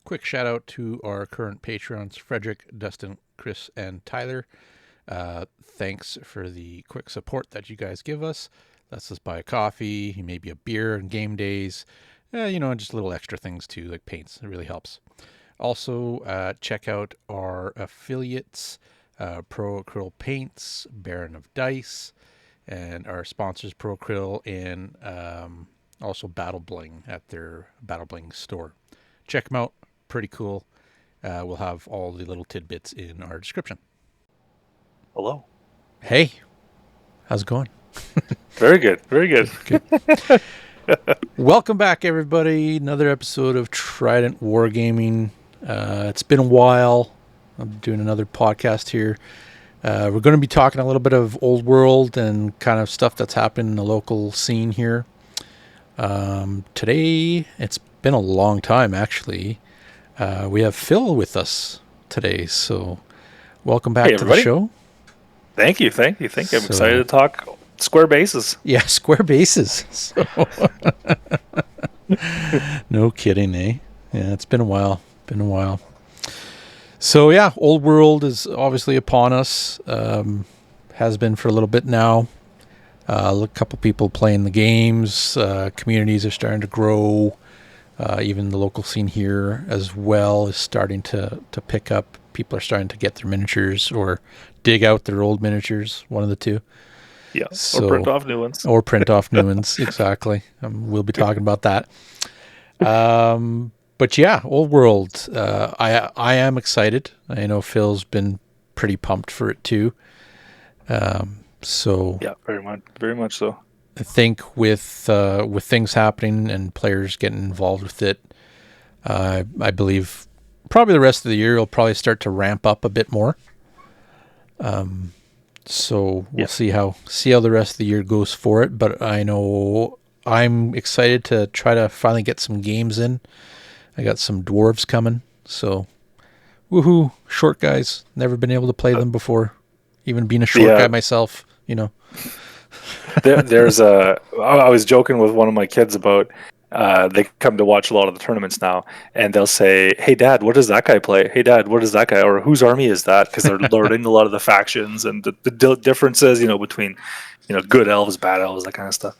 quick shout out to our current Patreons, Frederick, Dustin, Chris, and Tyler. Thanks for the quick support that you guys give us. Lets us buy a coffee, maybe a beer on game days, just little extra things too, like paints. It really helps. Also, check out our affiliates, Pro Acryl Paints, Baron of Dice, and our sponsors, Pro Acryl, and also Battlebling at their Battlebling store. Check them out. Pretty cool. We'll have all the little tidbits in our description. Hello. Hey, how's it going? Very good. Very good. Good. Welcome back, everybody. Another episode of Trident Wargaming. It's been a while. I'm doing another podcast here. We're going to be talking a little bit of old world and kind of stuff that's happened in the local scene here. Today, it's been a long time, actually. We have Phil with us today, so welcome back to the show. Thank you. I'm excited to talk square bases. Yeah, square bases. So. No kidding, eh? Yeah, it's been a while. So yeah, old world is obviously upon us. Has been for a little bit now. A couple people playing the games. Communities are starting to grow. Even the local scene here as well is starting to pick up. People are starting to get their miniatures or dig out their old miniatures, one of the two. Yeah, so, or print off new ones. Exactly. We'll be talking about that. But yeah, old world. I am excited. I know Phil's been pretty pumped for it too. So yeah, very much so. I think with things happening and players getting involved with it, I believe probably the rest of the year will probably start to ramp up a bit more. So we'll see how the rest of the year goes for it. But I know I'm excited to try to finally get some games in. I got some dwarves coming, so woohoo! Short guys, never been able to play them before. Even being a short guy myself, I was joking with one of my kids about they come to watch a lot of the tournaments now, and they'll say, "Hey, Dad, what does that guy play? Hey, Dad, what does that guy? Or whose army is that?" Because they're learning a lot of the factions and the differences, between good elves, bad elves, that kind of stuff.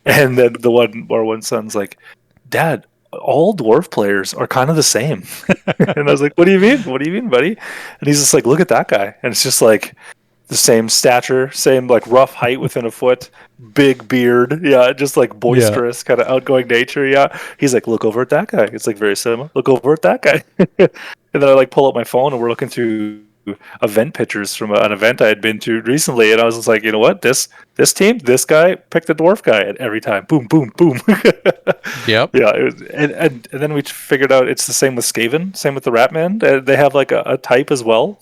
And then our one son's like, "Dad, all dwarf players are kind of the same." And I was like, "What do you mean? What do you mean, buddy?" And he's just like, "Look at that guy," and it's just like the same stature, same like rough height within a foot, big beard, just like boisterous, kind of outgoing nature. Yeah, he's like, "Look over at that guy." It's like very similar. Look over at that guy. And then I like pull up my phone and we're looking through event pictures from an event I had been to recently, and I was just like, you know what, this team, this guy picked the dwarf guy at every time. Boom, boom, boom. Yep. Yeah, it was, and then we figured out it's the same with Skaven, same with the Ratman. They have like a type as well.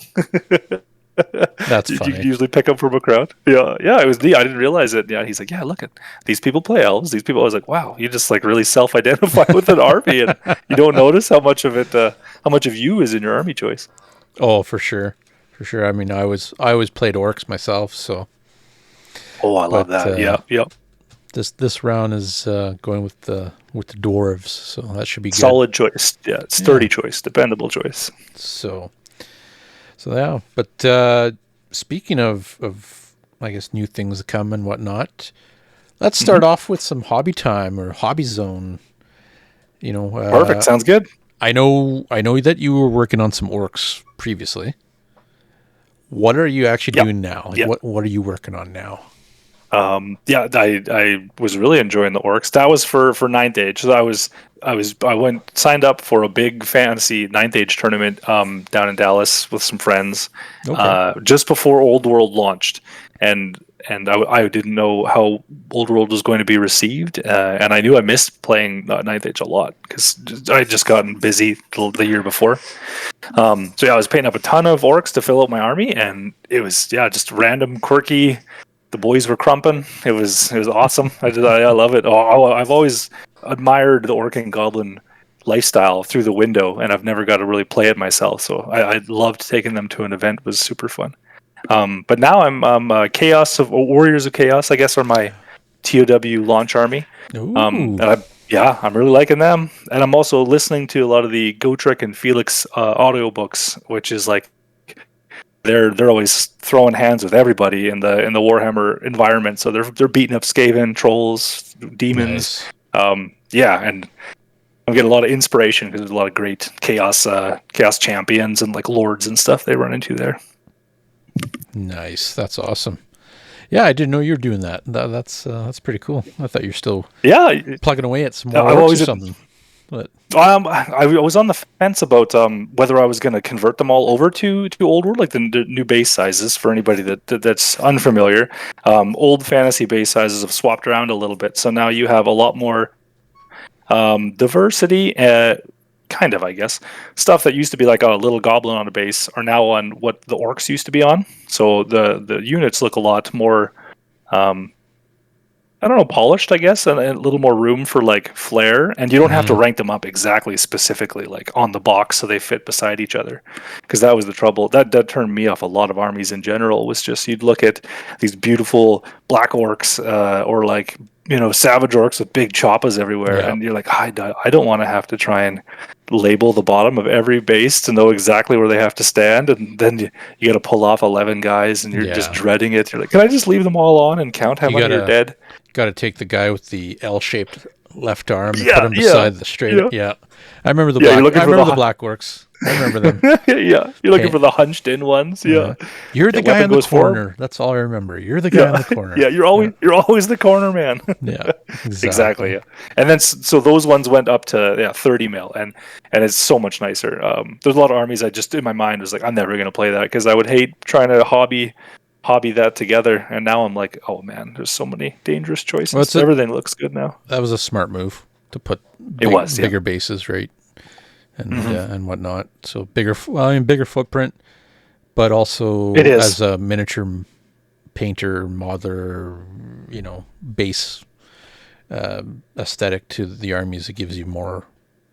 That's funny. You usually pick up from a crowd. Yeah. It was I didn't realize it. Yeah, he's like, "Yeah, look at these people play elves. These people." I was like, "Wow, you just like really self-identify with an army, and you don't notice how much of you is in your army choice." Oh, for sure. I mean, I always played orcs myself, so. Oh, I love that. Yeah. This round is going with the dwarves, so that should be good. Solid choice. Yeah, sturdy choice, dependable choice. So yeah. But speaking of I guess new things to come and whatnot, let's start off with some hobby time or hobby zone. Perfect. Sounds good. I know that you were working on some orcs previously. What are you actually doing now? What are you working on now? I was really enjoying the orcs. That was for 9th Age. So I signed up for a big fantasy 9th Age tournament down in Dallas with some friends just before Old World launched, and I didn't know how Old World was going to be received, and I knew I missed playing 9th Age a lot because I had just gotten busy the year before. I was painting up a ton of orcs to fill out my army, and it was just random, quirky. The boys were crumping. It was awesome. I love it. I've always admired the orc and goblin lifestyle through the window, and I've never got to really play it myself. So I loved taking them to an event. It was super fun. But now I'm Warriors of Chaos, I guess, are my TOW launch army. Yeah, I'm really liking them, and I'm also listening to a lot of the Gotrek and Felix audiobooks, which is like they're always throwing hands with everybody in the Warhammer environment. So they're beating up Skaven, trolls, demons. Nice. Yeah, and I'm getting a lot of inspiration because there's a lot of great chaos champions and like lords and stuff they run into there. Nice. That's awesome. Yeah, I didn't know you were doing that. That's pretty cool. I thought you're still plugging away at some more orcs or something. But I was on the fence about whether I was going to convert them all over to Old World, like the new base sizes. For anybody that's unfamiliar, old fantasy base sizes have swapped around a little bit, so now you have a lot more diversity. Kind of, I guess, stuff that used to be like a little goblin on a base are now on what the orcs used to be on. So the units look a lot more. I don't know, polished, I guess, and a little more room for like flair, and you don't have to rank them up exactly specifically like on the box so they fit beside each other, because that was the trouble. That turned me off a lot of armies in general. Was just you'd look at these beautiful black orcs or like savage orcs with big choppas everywhere, and you're like, I don't want to have to try and label the bottom of every base to know exactly where they have to stand, and then you got to pull off 11 guys, and you're just dreading it. You're like, can I just leave them all on and count how many are dead? Got to take the guy with the L-shaped left arm and put him beside the straight. Yeah, I remember the black. I remember the black orcs. I remember them. You're looking for the hunched in ones. Yeah, you're the guy in the corner. That's all I remember. You're the guy in the corner. Yeah, you're always the corner man. Yeah, exactly. Yeah, and then so those ones went up to 30 mil, and it's so much nicer. There's a lot of armies I just in my mind was like, I'm never gonna play that because I would hate trying to hobby that together, and now I'm like, oh man, there's so many dangerous choices. Everything looks good now. That was a smart move to put bigger bases, right, and whatnot. So bigger footprint, but also as a miniature painter, modeler, base aesthetic to the armies, it gives you more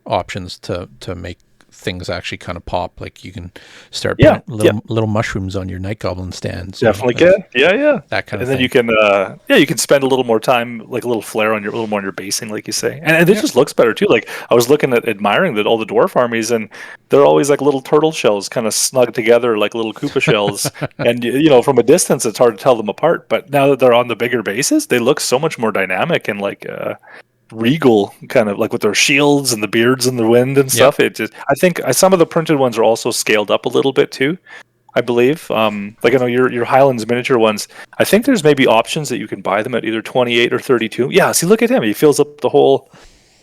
options to make things actually kind of pop. Like you can start putting little mushrooms on your night goblin stands. Definitely can. Yeah. That kind of thing. And then you can spend a little more time, like a little flair on a little more on your basing, like you say. And it just looks better too. Like I was looking at admiring all the dwarf armies, and they're always like little turtle shells kind of snug together like little Koopa shells. And from a distance it's hard to tell them apart. But now that they're on the bigger bases, they look so much more dynamic and like regal, kind of like with their shields and the beards in the wind and stuff. I think some of the printed ones are also scaled up a little bit too, I believe. Like I know your Highlands miniature ones, I think there's maybe options that you can buy them at either 28 or 32. Yeah, see, look at him, he fills up the whole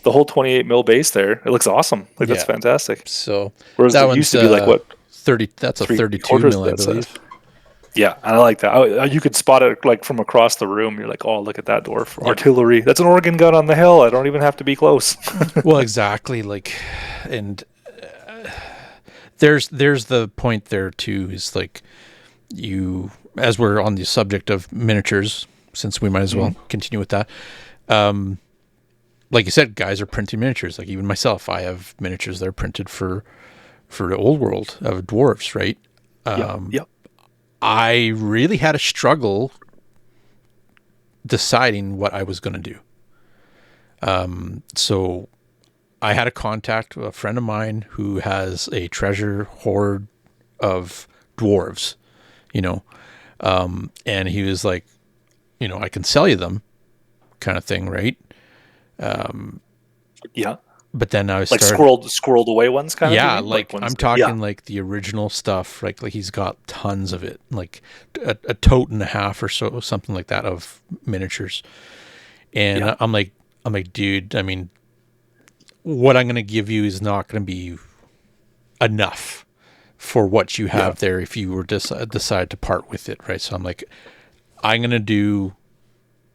28 mil base there. It looks awesome. Like that's fantastic. So whereas that used to be like what 30, that's a 32 mil, I believe. Yeah, and I like that. You could spot it like from across the room. You're like, oh, look at that dwarf. Artillery. That's an organ gun on the hill. I don't even have to be close. Well, exactly. Like, and there's the point there too, is like as we're on the subject of miniatures, since we might as well continue with that. Like you said, guys are printing miniatures. Like even myself, I have miniatures that are printed for the old world of dwarves, right? Yep. I really had a struggle deciding what I was going to do. So I had a friend of mine who has a treasure hoard of dwarves, and he was like, I can sell you them kind of thing. Right. Yeah. But then I started squirreled away ones kind of. Yeah, like I'm talking like the original stuff, right? Like he's got tons of it, like a tote and a half or so, something like that, of miniatures. And I'm like, dude, I mean, what I'm going to give you is not going to be enough for what you have there if you were decide to part with it, right? So I'm like, I'm going to do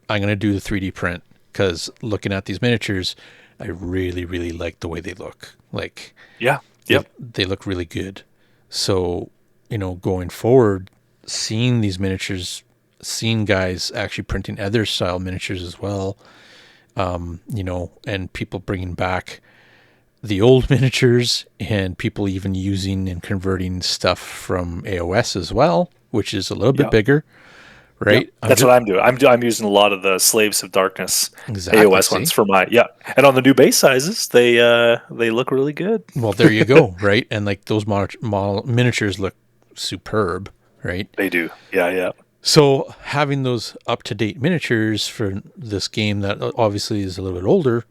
the 3D print, because looking at these miniatures, I really, really like the way they look. Like, they look really good. So, going forward, seeing these miniatures, seeing guys actually printing other style miniatures as well, and people bringing back the old miniatures, and people even using and converting stuff from AOS as well, which is a little bit bigger, right? That's what I'm doing. I'm using a lot of the Slaves of Darkness Exactly, AOS ones for my and on the new base sizes, they look really good. Well, there you go, right? And like those miniatures look superb, right? They do, yeah. So having those up-to-date miniatures for this game that obviously is a little bit older,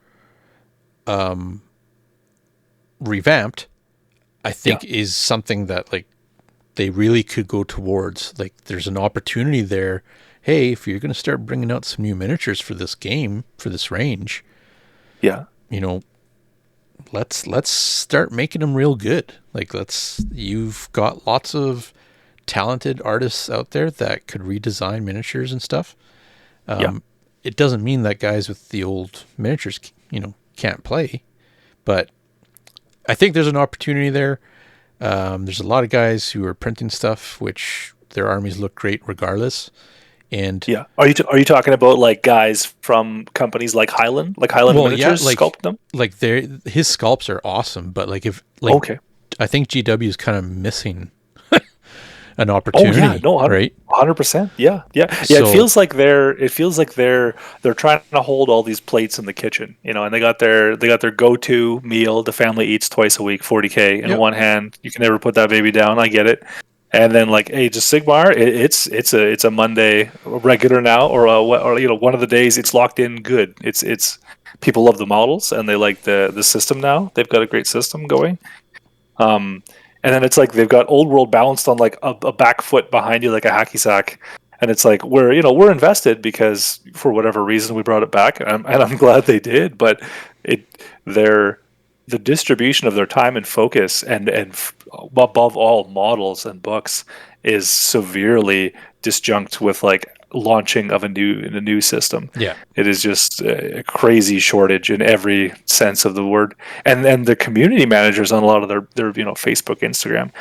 revamped, I think is something that like they really could go towards. Like there's an opportunity there. Hey, if you're going to start bringing out some new miniatures for this game, for this range, you know, let's start making them real good. Like you've got lots of talented artists out there that could redesign miniatures and stuff. It doesn't mean that guys with the old miniatures, can't play, but I think there's an opportunity there. There's a lot of guys who are printing stuff, which their armies look great regardless. And are you talking about like guys from companies like Highland Miniatures sculpt them? Like his sculpts are awesome, but like I think GW is kind of missing an opportunity. Right? 100%. Yeah. So, it feels like they're trying to hold all these plates in the kitchen, and they got their go-to meal. The family eats twice a week, 40K in one hand. You can never put that baby down. I get it. And then like Age of Sigmar, it's a Monday regular now, or one of the days it's locked in good. It's people love the models and they like the system now. They've got a great system going. And then it's like they've got Old World balanced on like a back foot behind you, like a hacky sack. And it's like we're invested because for whatever reason we brought it back, and I'm glad they did. But the distribution of their time and focus and above all models and books is severely disjunct with like launching of a new system. It is just a crazy shortage in every sense of the word. And then the community managers on a lot of their Facebook, Instagram,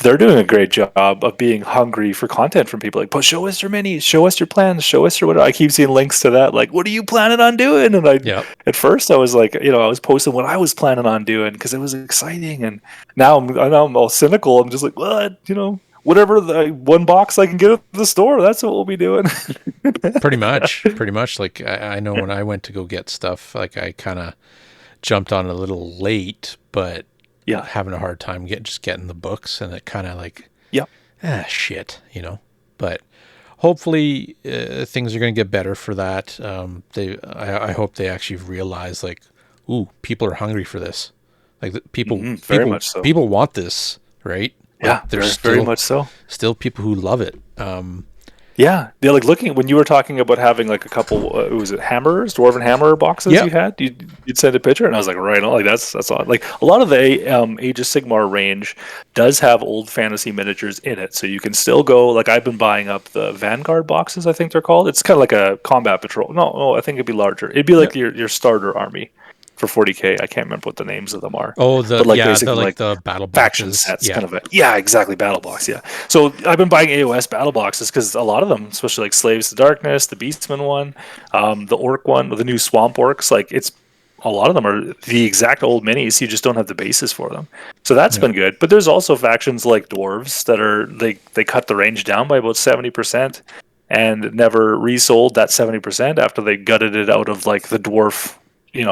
they're doing a great job of being hungry for content from people. Like, but show us your minis, show us your plans, show us your whatever. I keep seeing links to that. Like, what are you planning on doing? And at first I was like, I was posting what I was planning on doing because it was exciting. And now I'm all cynical. I'm just like, what? Whatever the one box I can get at the store, that's what we'll be doing. Pretty much. Like I know when I went to go get stuff, like I kind of jumped on a little late, but having a hard time getting the books, and it kind of like shit, But hopefully things are going to get better for that. I hope they actually realize like, ooh, people are hungry for this. Like people much so. People want this, right? There's very much so. Still people who love it. They're like looking when you were talking about having like a couple. Was it hammers, dwarven hammer boxes you had? You'd send a picture, and I was like, right on. Like that's odd. Like a lot of the Age of Sigmar range does have old fantasy miniatures in it, so you can still go. Like I've been buying up the Vanguard boxes. I think they're called. It's kind of like a combat patrol. No, I think it'd be larger. It'd be like your starter army. For 40K, I can't remember what the names of them are. Oh, the battle faction boxes. sets, kind of exactly, battle box. Yeah. So I've been buying AOS battle boxes because a lot of them, especially like Slaves to Darkness, the Beastman one, the Orc one, the new Swamp Orcs, like a lot of them are the exact old minis. You just don't have the bases for them. So that's been good. But there's also factions like Dwarves that are they cut the range down by about 70% and never resold that 70% after they gutted it out of like the dwarf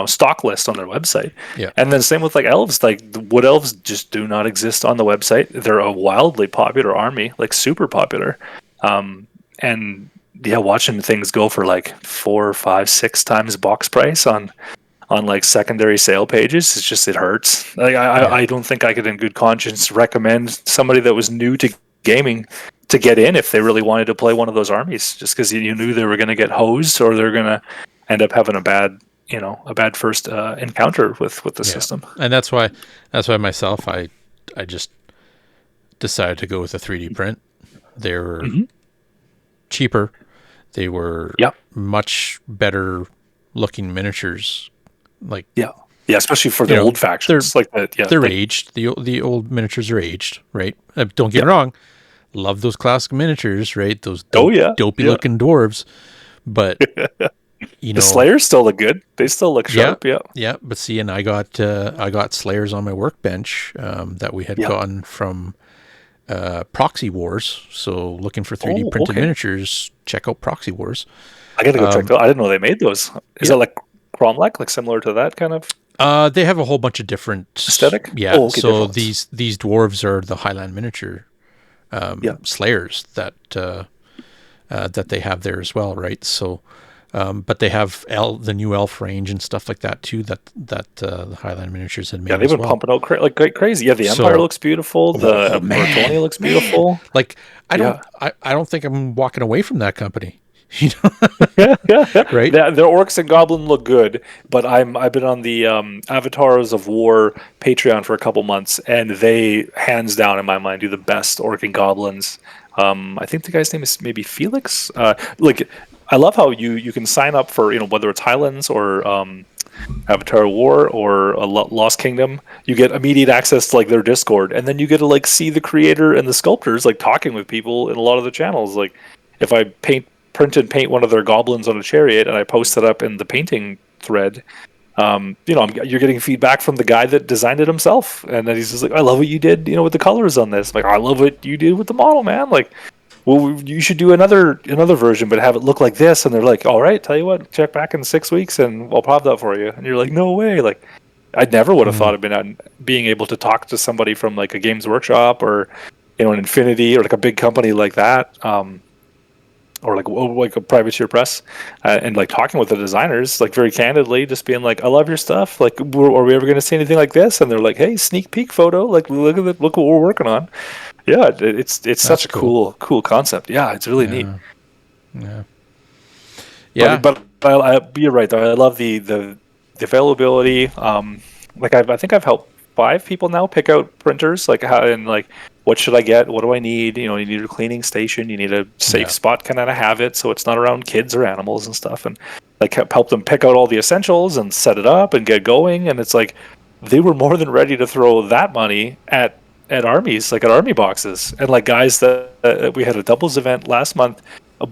stock list on their website. And then same with like elves. Like the wood elves just do not exist on the website. They're a wildly popular army, like super popular. And watching things go for like 4, 5, 6 times box price on like secondary sale pages, it hurts. Like I don't think I could in good conscience recommend somebody that was new to gaming to get in if they really wanted to play one of those armies, just because you knew they were going to get hosed or they're going to end up having a bad first encounter with the system. And that's why myself, I just decided to go with a 3D print. They were cheaper. They were much better looking miniatures. Like especially for the old factions. They're aged. The old miniatures are aged, right? Don't get me wrong. Love those classic miniatures, right? Those dopey looking dwarves, but. The Slayers still look good. They still look sharp. Yeah. But see, and I got Slayers on my workbench that we had gotten from Proxy Wars. So looking for 3D printed miniatures, check out Proxy Wars. I gotta go check those. I didn't know they made those. Is that like Cromlech, like similar to that kind of? They have a whole bunch of different aesthetic. Yeah. So these dwarves are the Highland miniature slayers that they have there as well, right? So, but they have the new elf range and stuff like that too. That the Highland miniatures had made. Yeah, they've been pumping out like crazy. Yeah, the Empire looks beaubeautiful. The Bretonnia looks beautiful. Like I don't think I'm walking away from that company. You know? Right? Their orcs and goblin look good, but I've been on the Avatars of War Patreon for a couple months, and they hands down in my mind do the best orc and goblins. I think the guy's name is maybe Felix. Like I love how you can sign up for whether it's Highlands or Avatar War or a Lost Kingdom, you get immediate access to like their Discord, and then you get to like see the creator and the sculptors like talking with people in a lot of the channels. Like if I print and paint one of their goblins on a chariot and I post it up in the painting thread, you're getting feedback from the guy that designed it himself, and then he's just like, I love what you did with the colors on this. Like, I love what you did with the model, man. Like, well, you should do another version but have it look like this. And they're like, all right, tell you what, check back in 6 weeks and I'll pop that for you. And you're like, no way. Like I never would have thought of being able to talk to somebody from like a Games Workshop or an Infinity or like a big company like that, or like a privateer press, and like talking with the designers like very candidly, just being like, I love your stuff. Like, are we ever going to see anything like this? And they're like, hey, sneak peek photo. Like, look what we're working on. Yeah, it's such a cool concept. Yeah, it's really neat. Yeah. But you're right though. I love the availability. I think I've helped 5 people now pick out printers. Like how and like what should I get? What do I need? You need a cleaning station. You need a safe spot, kind of have it so it's not around kids or animals and stuff. And like help them pick out all the essentials and set it up and get going. And it's like they were more than ready to throw that money at armies, like at army boxes. And like guys that we had a doubles event last month,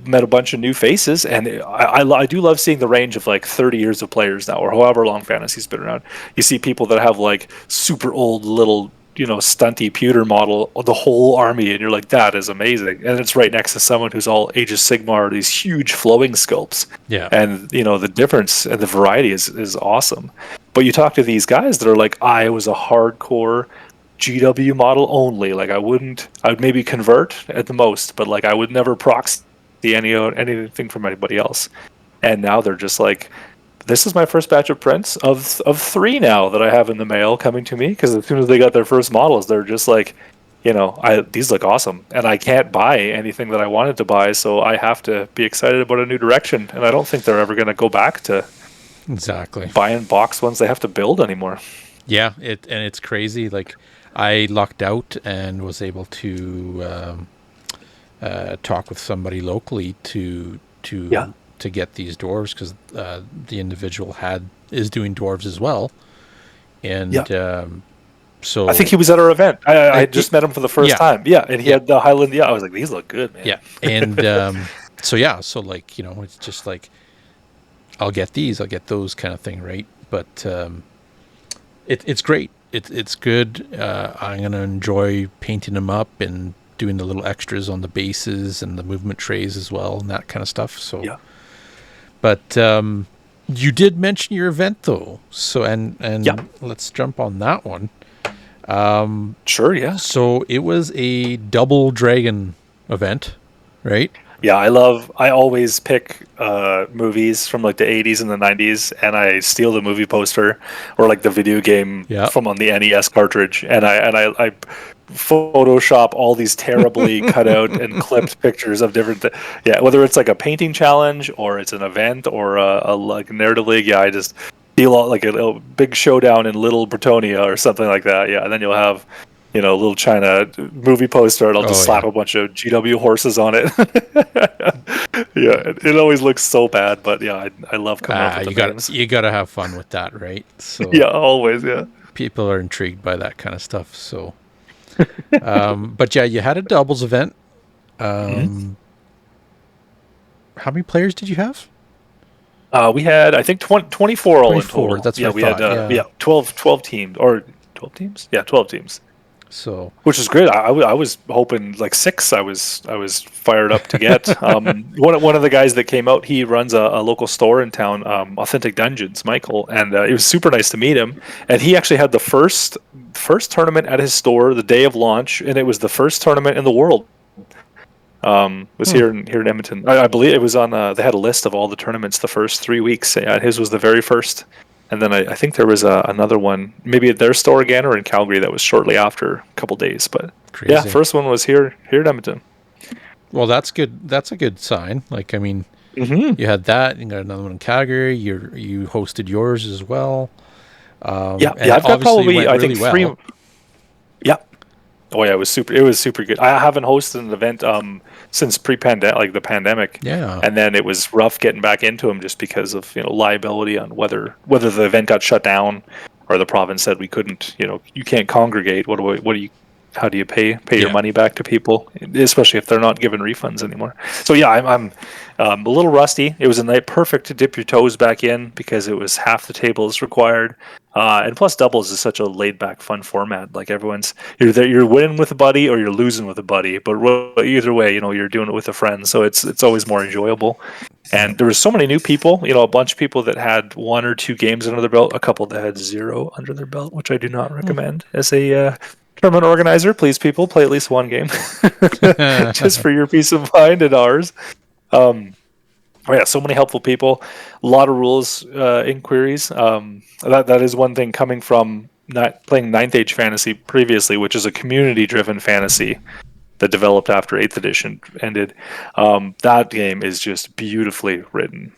met a bunch of new faces, and I do love seeing the range of like 30 years of players now, or however long Fantasy's been around. You see people that have like super old little stunty pewter model of the whole army, and you're like, that is amazing. And it's right next to someone who's all Age of Sigmar, these huge flowing sculpts. Yeah. And the difference and the variety is awesome. But you talk to these guys that are like, I was a hardcore GW model only. Like I would maybe convert at the most, but like I would never proxy anything from anybody else. And now they're just like, this is my first batch of prints of 3 now that I have in the mail coming to me, because as soon as they got their first models, they're just like, these look awesome, and I can't buy anything that I wanted to buy, so I have to be excited about a new direction. And I don't think they're ever going to go back to buying box ones they have to build anymore. Yeah, it's crazy. Like I lucked out and was able to talk with somebody locally to get these dwarves, because the individual is doing dwarves as well, and so I think he was at our event. I just met him for the first time. Yeah, and he had the Highland. Yeah, I was like, these look good, man. Yeah, and so like it's just like I'll get those kind of thing, right? But it's great. It's good. I'm gonna enjoy painting them up and doing the little extras on the bases and the movement trays as well, and that kind of stuff. So yeah. But you did mention your event though, so and let's jump on that one. Sure, yeah. So it was a double dragon event, right? Yeah, I always pick movies from like the 80s and the 90s, and I steal the movie poster or like the video game from on the NES cartridge, and I Photoshop all these terribly cut out and clipped pictures of different whether it's like a painting challenge or it's an event or a like narrative league. I just steal all, like a big showdown in Little Bretonia or something like that. And then you'll have little China movie poster, and I'll just slap a bunch of GW horses on it. It always looks so bad, but I love coming up with the names. You gotta have fun with that, right? So always. People are intrigued by that kind of stuff, so but you had a doubles event. How many players did you have? We had, I think, 24 all in total. That's what I thought. Had 12 teams, or 12 teams? Yeah, 12 teams. So Which is great. I was hoping like 6. I was fired up to get. One of the guys that came out, he runs a local store in town, Authentic Dungeons, Michael, and it was super nice to meet him. And he actually had the first tournament at his store the day of launch, and it was the first tournament in the world. Was here in Edmonton. I believe it was on. They had a list of all the tournaments the first 3 weeks. His was the very first. And then I think there was another one, maybe at their store again or in Calgary, that was shortly after, a couple days. But crazy. yeah, first one was here in Edmonton. Well, that's good. That's a good sign. Like, I mean, Mm-hmm. you had that. You got another one in Calgary. You hosted yours as well. Yeah, and I've got probably I think really 3. well. Yeah. Oh yeah, it was super good. I haven't hosted an event since pre-pandemic, like the pandemic. Yeah. And then it was rough getting back into them just because of liability on whether the event got shut down or the province said we couldn't. You can't congregate. What do you? How do you pay your money back to people, especially if they're not given refunds anymore? So yeah, I'm a little rusty. It was a night perfect to dip your toes back in because it was half the tables required, and plus doubles is such a laid back, fun format. Like you're winning with a buddy or you're losing with a buddy, but either way, you're doing it with a friend, so it's always more enjoyable. And there was so many new people, a bunch of people that had 1 or 2 games under their belt, a couple that had 0 under their belt, which I do not recommend as a tournament organizer. Please, people, play at least 1 game, just for your peace of mind and ours. Yeah, so many helpful people, a lot of rules inquiries. That is one thing coming from not playing 9th Age Fantasy previously, which is a community-driven fantasy that developed after 8th edition ended. That game is just beautifully written,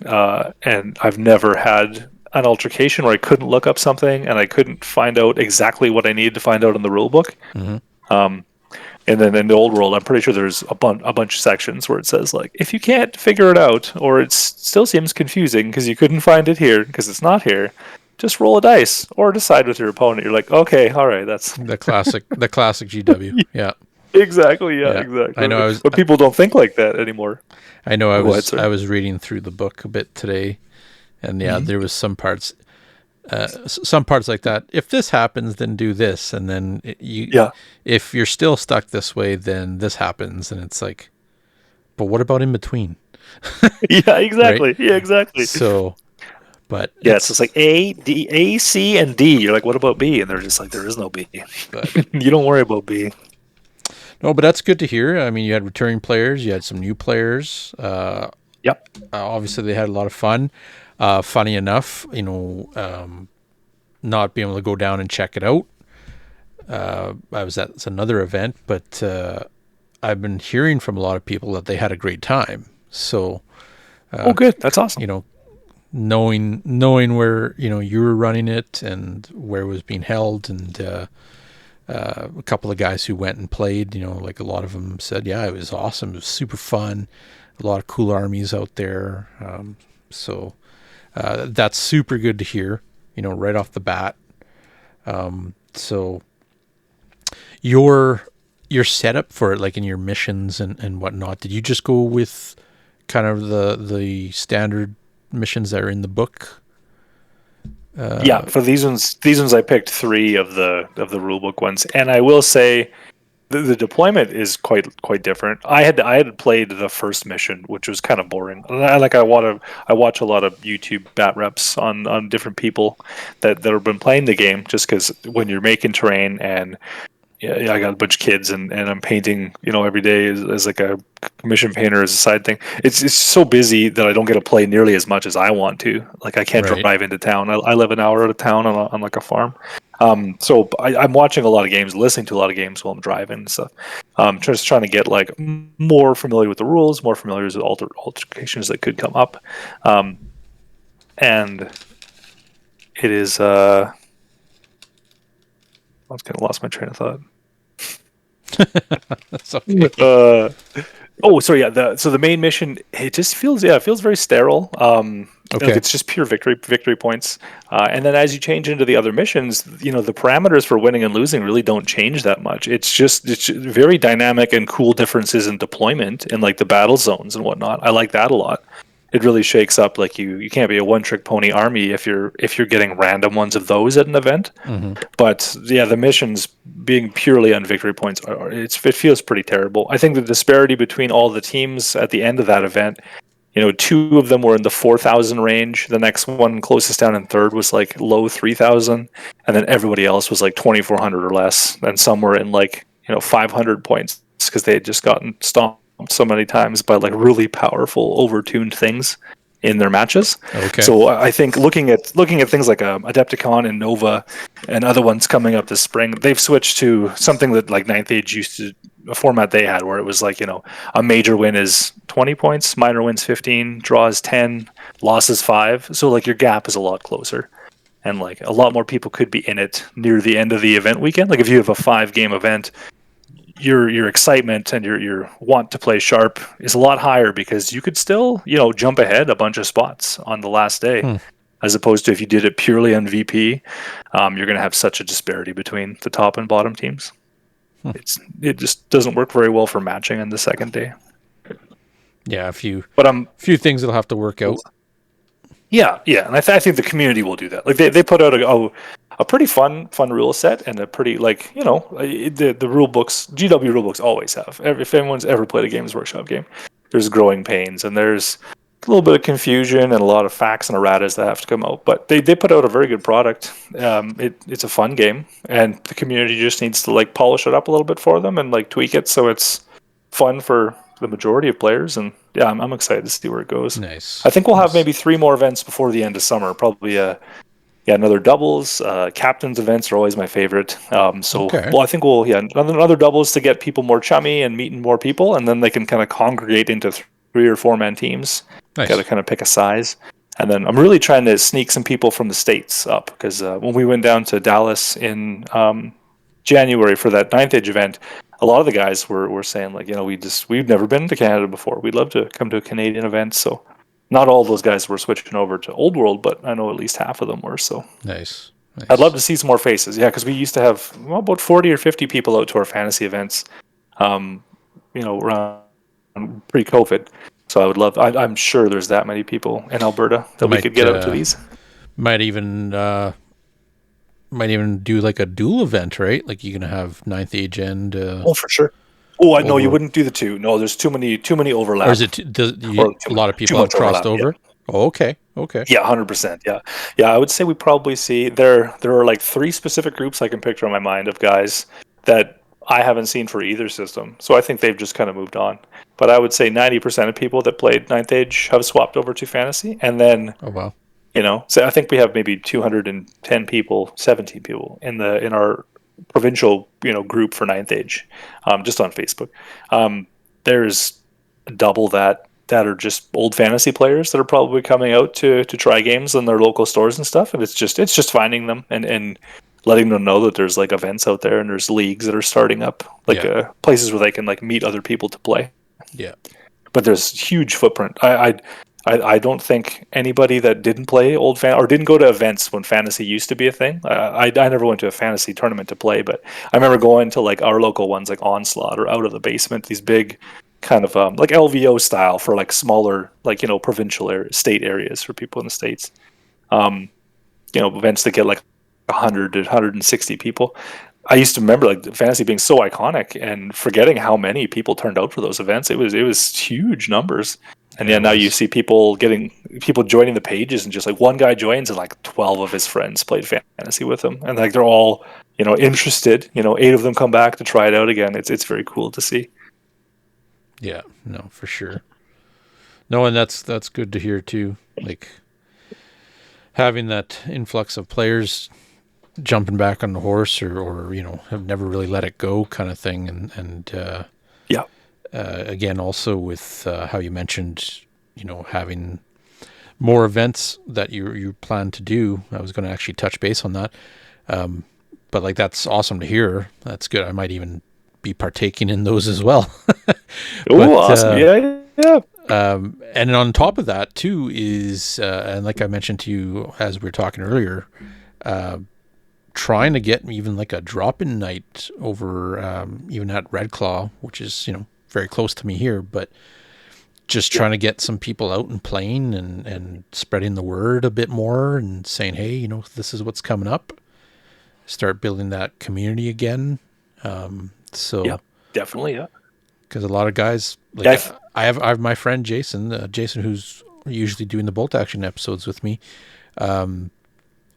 and I've never had an altercation where I couldn't look up something and I couldn't find out exactly what I needed to find out in the rule book. Mm-hmm. And then in the old world, I'm pretty sure there's a bunch of sections where it says, like, if you can't figure it out or it still seems confusing because you couldn't find it here because it's not here, just roll a dice or decide with your opponent. You're like, okay, all right, that's the classic GW. Yeah. Exactly. Yeah, exactly. I know. But people don't think like that anymore. I know. I was reading through the book a bit today, and there was some parts like that. If this happens, then do this, and then if you're still stuck this way, then this happens, and it's like, but what about in between? Yeah, exactly. Right? Yeah, exactly. So, but so it's like A, C, and D. You're like, what about B? And they're just like, there is no B. But you don't worry about B. No, but that's good to hear. I mean, you had returning players, you had some new players. Yep. Obviously, they had a lot of fun. Funny enough, not being able to go down and check it out. I was at another event, but I've been hearing from a lot of people that they had a great time. So, good. That's awesome. Knowing where you were running it and where it was being held, and a couple of guys who went and played, like a lot of them said, yeah, it was awesome. It was super fun. A lot of cool armies out there. So that's super good to hear, right off the bat. So your setup for it, like in your missions and whatnot, did you just go with kind of the standard missions that are in the book? For these ones I picked 3 of the rulebook ones, and I will say the deployment is quite different. I had played the first mission, which was kind of boring. I watch a lot of YouTube bat reps on different people that have been playing the game, just because when you're making terrain and I got a bunch of kids and I'm painting, every day as like a commission painter as a side thing. It's so busy that I don't get to play nearly as much as I want to. Like I can't drive into town. I live an hour out of town on like a farm. So I'm watching a lot of games, listening to a lot of games while I'm driving and stuff. Just trying to get like more familiar with the rules, more familiar with altercations that could come up. And it is, I was kind of lost my train of thought. That's okay. So the main mission, it just feels very sterile. Like it's just pure victory points. And then as you change into the other missions, the parameters for winning and losing really don't change that much. It's very dynamic and cool differences in deployment and like the battle zones and whatnot. I like that a lot. it really shakes up. Like you can't be a one-trick pony army if you're getting random ones of those at an event. But yeah, the missions being purely on victory points, it feels pretty terrible. I think the disparity between all the teams at the end of that event, 2 of them were in the 4,000 range. The next one closest down in third was like low 3,000, and then everybody else was like 2,400 or less, and some were in like 500 points because they had just gotten stomped so many times by like really powerful overtuned things in their matches. Okay. So I think looking at things like Adepticon and Nova and other ones coming up this spring, they've switched to something that like Ninth Age used to, a format they had where it was like, a major win is 20 points, minor wins 15, draws 10, losses 5. So like your gap is a lot closer. And like a lot more people could be in it near the end of the event weekend. Like if you have a 5-game event, your excitement and your want to play sharp is a lot higher because you could still, jump ahead a bunch of spots on the last day, as opposed to if you did it purely on VP, you're going to have such a disparity between the top and bottom teams. It just doesn't work very well for matching on the second day. Yeah, a few things that'll have to work out. Yeah, and I think the community will do that. Like they put out a pretty fun rule set and a pretty the rule books, GW rule books always have. If anyone's ever played a Games Workshop game, there's growing pains and there's a little bit of confusion and a lot of facts and erratas that have to come out. But they put out a very good product. It's a fun game, and the community just needs to like polish it up a little bit for them and like tweak it so it's fun for the majority of players. And yeah, I'm excited to see where it goes. Nice. I think we'll have maybe 3 more events before the end of summer. Probably another doubles. Captains events are always my favorite. Okay. Well, I think another doubles to get people more chummy and meeting more people, and then they can kind of congregate into 3 or 4-man teams. Nice. Got to kind of pick a size. And then I'm really trying to sneak some people from the States up because when we went down to Dallas in January for that Ninth Age event, a lot of the guys were saying like, we've never been to Canada before. We'd love to come to a Canadian event. So not all those guys were switching over to Old World, but I know at least half of them were. So nice. I'd love to see some more faces. Yeah, because we used to have about 40 or 50 people out to our fantasy events, around pre-COVID. So I would love. I'm sure there's that many people in Alberta that we could get out to these. Might even do like a dual event, right? Like you're gonna have Ninth Age and. Oh, for sure. Oh, I know you wouldn't do the 2. No, there's too many overlaps. Or is it? A lot of people have crossed over. Yeah. Oh, okay. Yeah, 100%. Yeah. I would say we probably see there are like 3 specific groups I can picture in my mind of guys that I haven't seen for either system. So I think they've just kind of moved on. But I would say 90% of people that played Ninth Age have swapped over to Fantasy, and then oh wow, so I think we have maybe 210 people, 17 people in our provincial group for Ninth Age, just on Facebook. There's double that are just old fantasy players that are probably coming out to try games in their local stores and stuff, and it's just finding them and letting them know that there's like events out there and there's leagues that are starting up, like places where they can like meet other people to play. Yeah, but there's huge footprint. I don't think anybody that didn't play or didn't go to events when fantasy used to be a thing. I never went to a fantasy tournament to play, but I remember going to like our local ones like Onslaught or Out of the Basement, these big kind of like LVO style for like smaller like provincial state areas for people in the States. Events that get like 100 to 160 people. I used to remember like fantasy being so iconic and forgetting how many people turned out for those events. It was huge numbers. And now you see people joining the pages, and just like one guy joins and like 12 of his friends played fantasy with him, and like they're all interested. 8 of them come back to try it out again. It's very cool to see. Yeah, no, for sure. No, and that's good to hear too. Like having that influx of players jumping back on the horse or have never really let it go kind of thing, and again also with how you mentioned having more events that you plan to do. I was going to actually touch base on that, but like that's awesome to hear. That's good. I might even be partaking in those as well. Oh, awesome. Yeah. And on top of that too is and like I mentioned to you as we were talking earlier, trying to get even like a drop-in night over even at Red Claw, which is very close to me here, but just trying to get some people out and playing and spreading the word a bit more and saying, hey, you know, this is what's coming up. Start building that community again. Yeah, definitely. Yeah. Because a lot of guys, like I have my friend Jason, Jason, who's usually doing the bolt action episodes with me.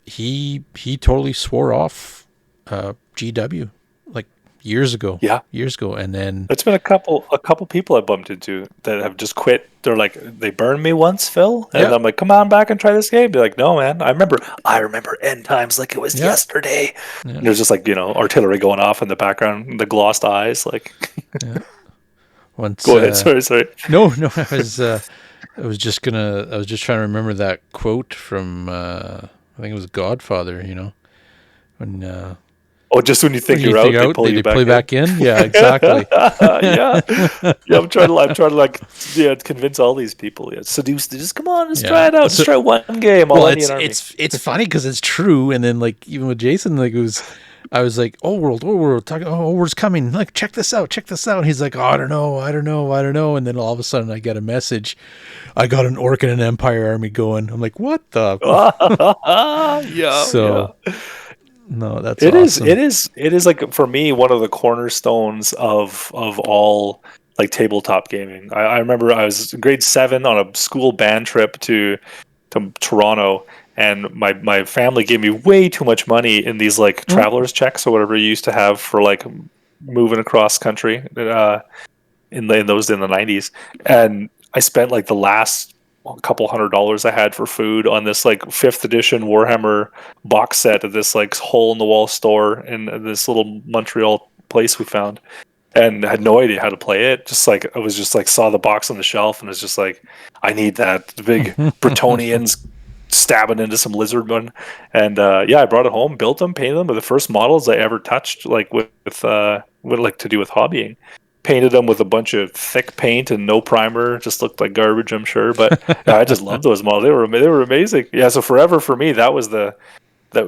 He totally swore off GW like years ago. Yeah, years ago, and then it's been a couple people I bumped into that have just quit. They're like, they burned me once, Phil, and I'm like, come on back and try this game. They're like, no, man, I remember end times like it was yesterday. Yeah. And there's just like, you know, artillery going off in the background, the glossed eyes, like. Once, go ahead. Sorry. No, I was just trying to remember that quote from I think it was Godfather. You know, when. Just when you think you're out, they pull you back in. Yeah, exactly. yeah. I'm trying to like convince all these people. Yeah, seduce. Just come on, let's try it out. Let's try one game. It's funny because it's true. And then like even with Jason, like I was like, oh world, word's coming. Like check this out. And he's like, oh, I don't know. And then all of a sudden I get a message. I got an orc and an empire army going. I'm like, what the? Yeah. So. Yeah. No, that's awesome. It is like, for me, one of the cornerstones of all like tabletop gaming. I remember I was in grade 7 on a school band trip to Toronto, and my family gave me way too much money in these like traveler's checks or whatever you used to have for like moving across country in the 90s, and I spent like the last couple $100 I had for food on this like 5th edition Warhammer box set at this like hole in the wall store in this little Montreal place we found, and I had no idea how to play it. Just like I was just like saw the box on the shelf and was just like, I need that. The big Bretonians stabbing into some lizardmen, and I brought it home, built them, painted them. But the first models I ever touched, like with like to do with hobbying. Painted them with a bunch of thick paint and no primer. Just looked like garbage, I'm sure. But I just loved those models. They were amazing. Yeah, so forever for me, that was that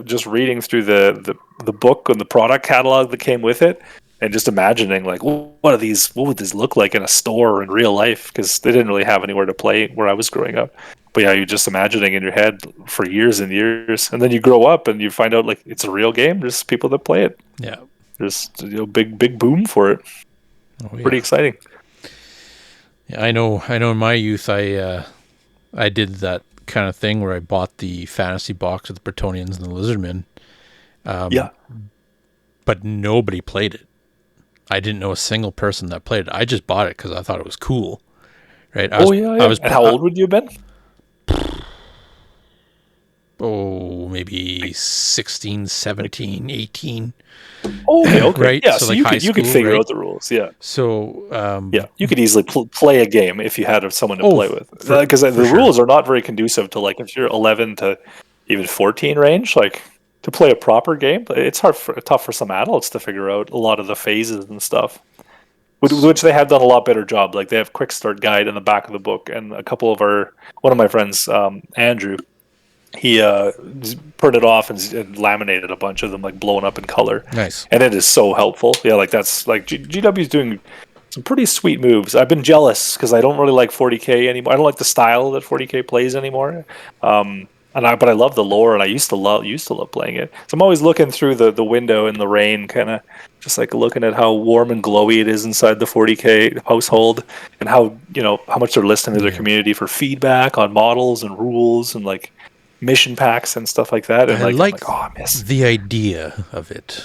just reading through the book and the product catalog that came with it, and just imagining like, what would these look like in a store or in real life? Because they didn't really have anywhere to play where I was growing up. But yeah, you're just imagining in your head for years and years, and then you grow up and you find out like it's a real game. There's people that play it. Yeah, there's big boom for it. Oh, yeah. Pretty exciting. Yeah, I know. In my youth, I did that kind of thing where I bought the fantasy box with the Bretonians and the Lizardmen. But nobody played it. I didn't know a single person that played it. I just bought it because I thought it was cool. Right? And how old would you have been? Maybe 16, 17, 18. Okay. Right? Yeah, so like you could figure out the rules, yeah. So, you could easily play a game if you had someone to play with. Because the rules are not very conducive to, like, if you're 11 to even 14 range, like, to play a proper game, it's tough for some adults to figure out a lot of the phases and stuff. Which they have done a lot better job. Like, they have quick start guide in the back of the book, and one of my friends, Andrew, he printed off and laminated a bunch of them, like blown up in color. Nice. And it is so helpful. Yeah, like that's like GW's doing some pretty sweet moves. I've been jealous because I don't really like 40K anymore. I don't like the style that 40K plays anymore. But I love the lore, and I used to love playing it. So I'm always looking through the window in the rain, kind of just like looking at how warm and glowy it is inside the 40K household, and how much they're listening to their community for feedback on models and rules and like mission packs and stuff like that. And I miss the idea of it.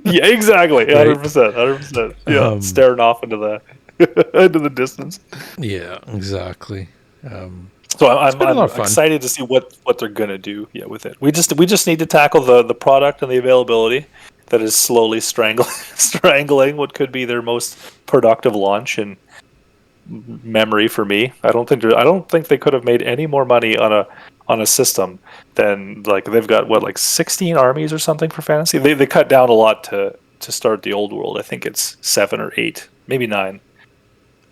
Yeah, exactly. 100%. Yeah, staring off into the distance. Yeah, exactly. So I'm excited to see what they're gonna do. Yeah, with it. We just need to tackle the product and the availability that is slowly strangling what could be their most productive launch in memory for me. I don't think they could have made any more money on a system than, like, they've got 16 armies or something for fantasy. They cut down a lot to start the old world. I think it's 7 or 8, maybe 9.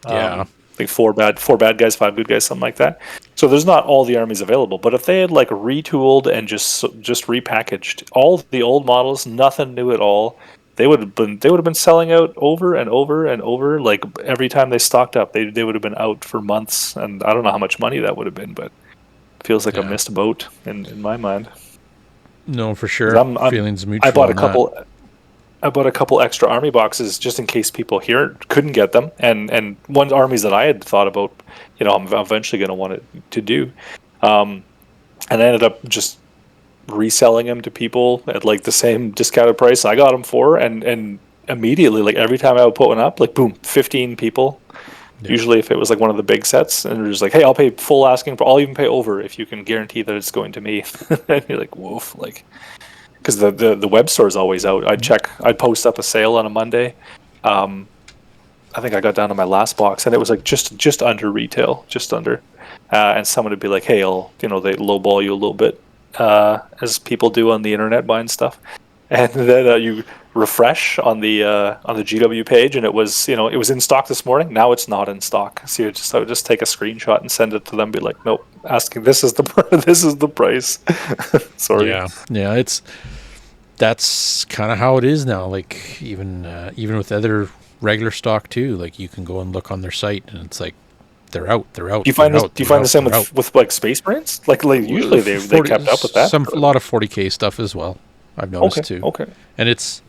Yeah. I think 4 bad guys, 5 good guys, something like that. So there's not all the armies available. But if they had like retooled and just repackaged all the old models, nothing new at all, they would have been selling out over and over and over. Like every time they stocked up, they would have been out for months, and I don't know how much money that would have been, but it feels like a missed boat in my mind. No, for sure. Feelings mutual. I bought a couple extra army boxes just in case people here couldn't get them, and one armies that I had thought about, I'm eventually going to want it to do, and I ended up just reselling them to people at like the same discounted price I got them for, and immediately, like every time I would put one up, like boom, 15 people. Yeah. Usually, if it was like one of the big sets, and they're just like, "Hey, I'll pay full asking, but I'll even pay over if you can guarantee that it's going to me." And you're like, "Woof!" Like. Because the web store is always out. I'd post up a sale on a Monday. I think I got down to my last box, and it was like just under retail, just under. And someone would be like, "Hey, they lowball you a little bit, as people do on the internet buying stuff." And then you refresh on the GW page, and it was it was in stock this morning. Now it's not in stock. So I would just take a screenshot and send it to them. Be like, "Nope, asking this is the price." Sorry. Yeah. That's kind of how it is now. Like even with other regular stock too. Like you can go and look on their site, and it's like they're out. Do you find the same with like Space Marines? Like usually they kept up with that. A lot of 40K stuff as well. I've noticed too. Okay. And it's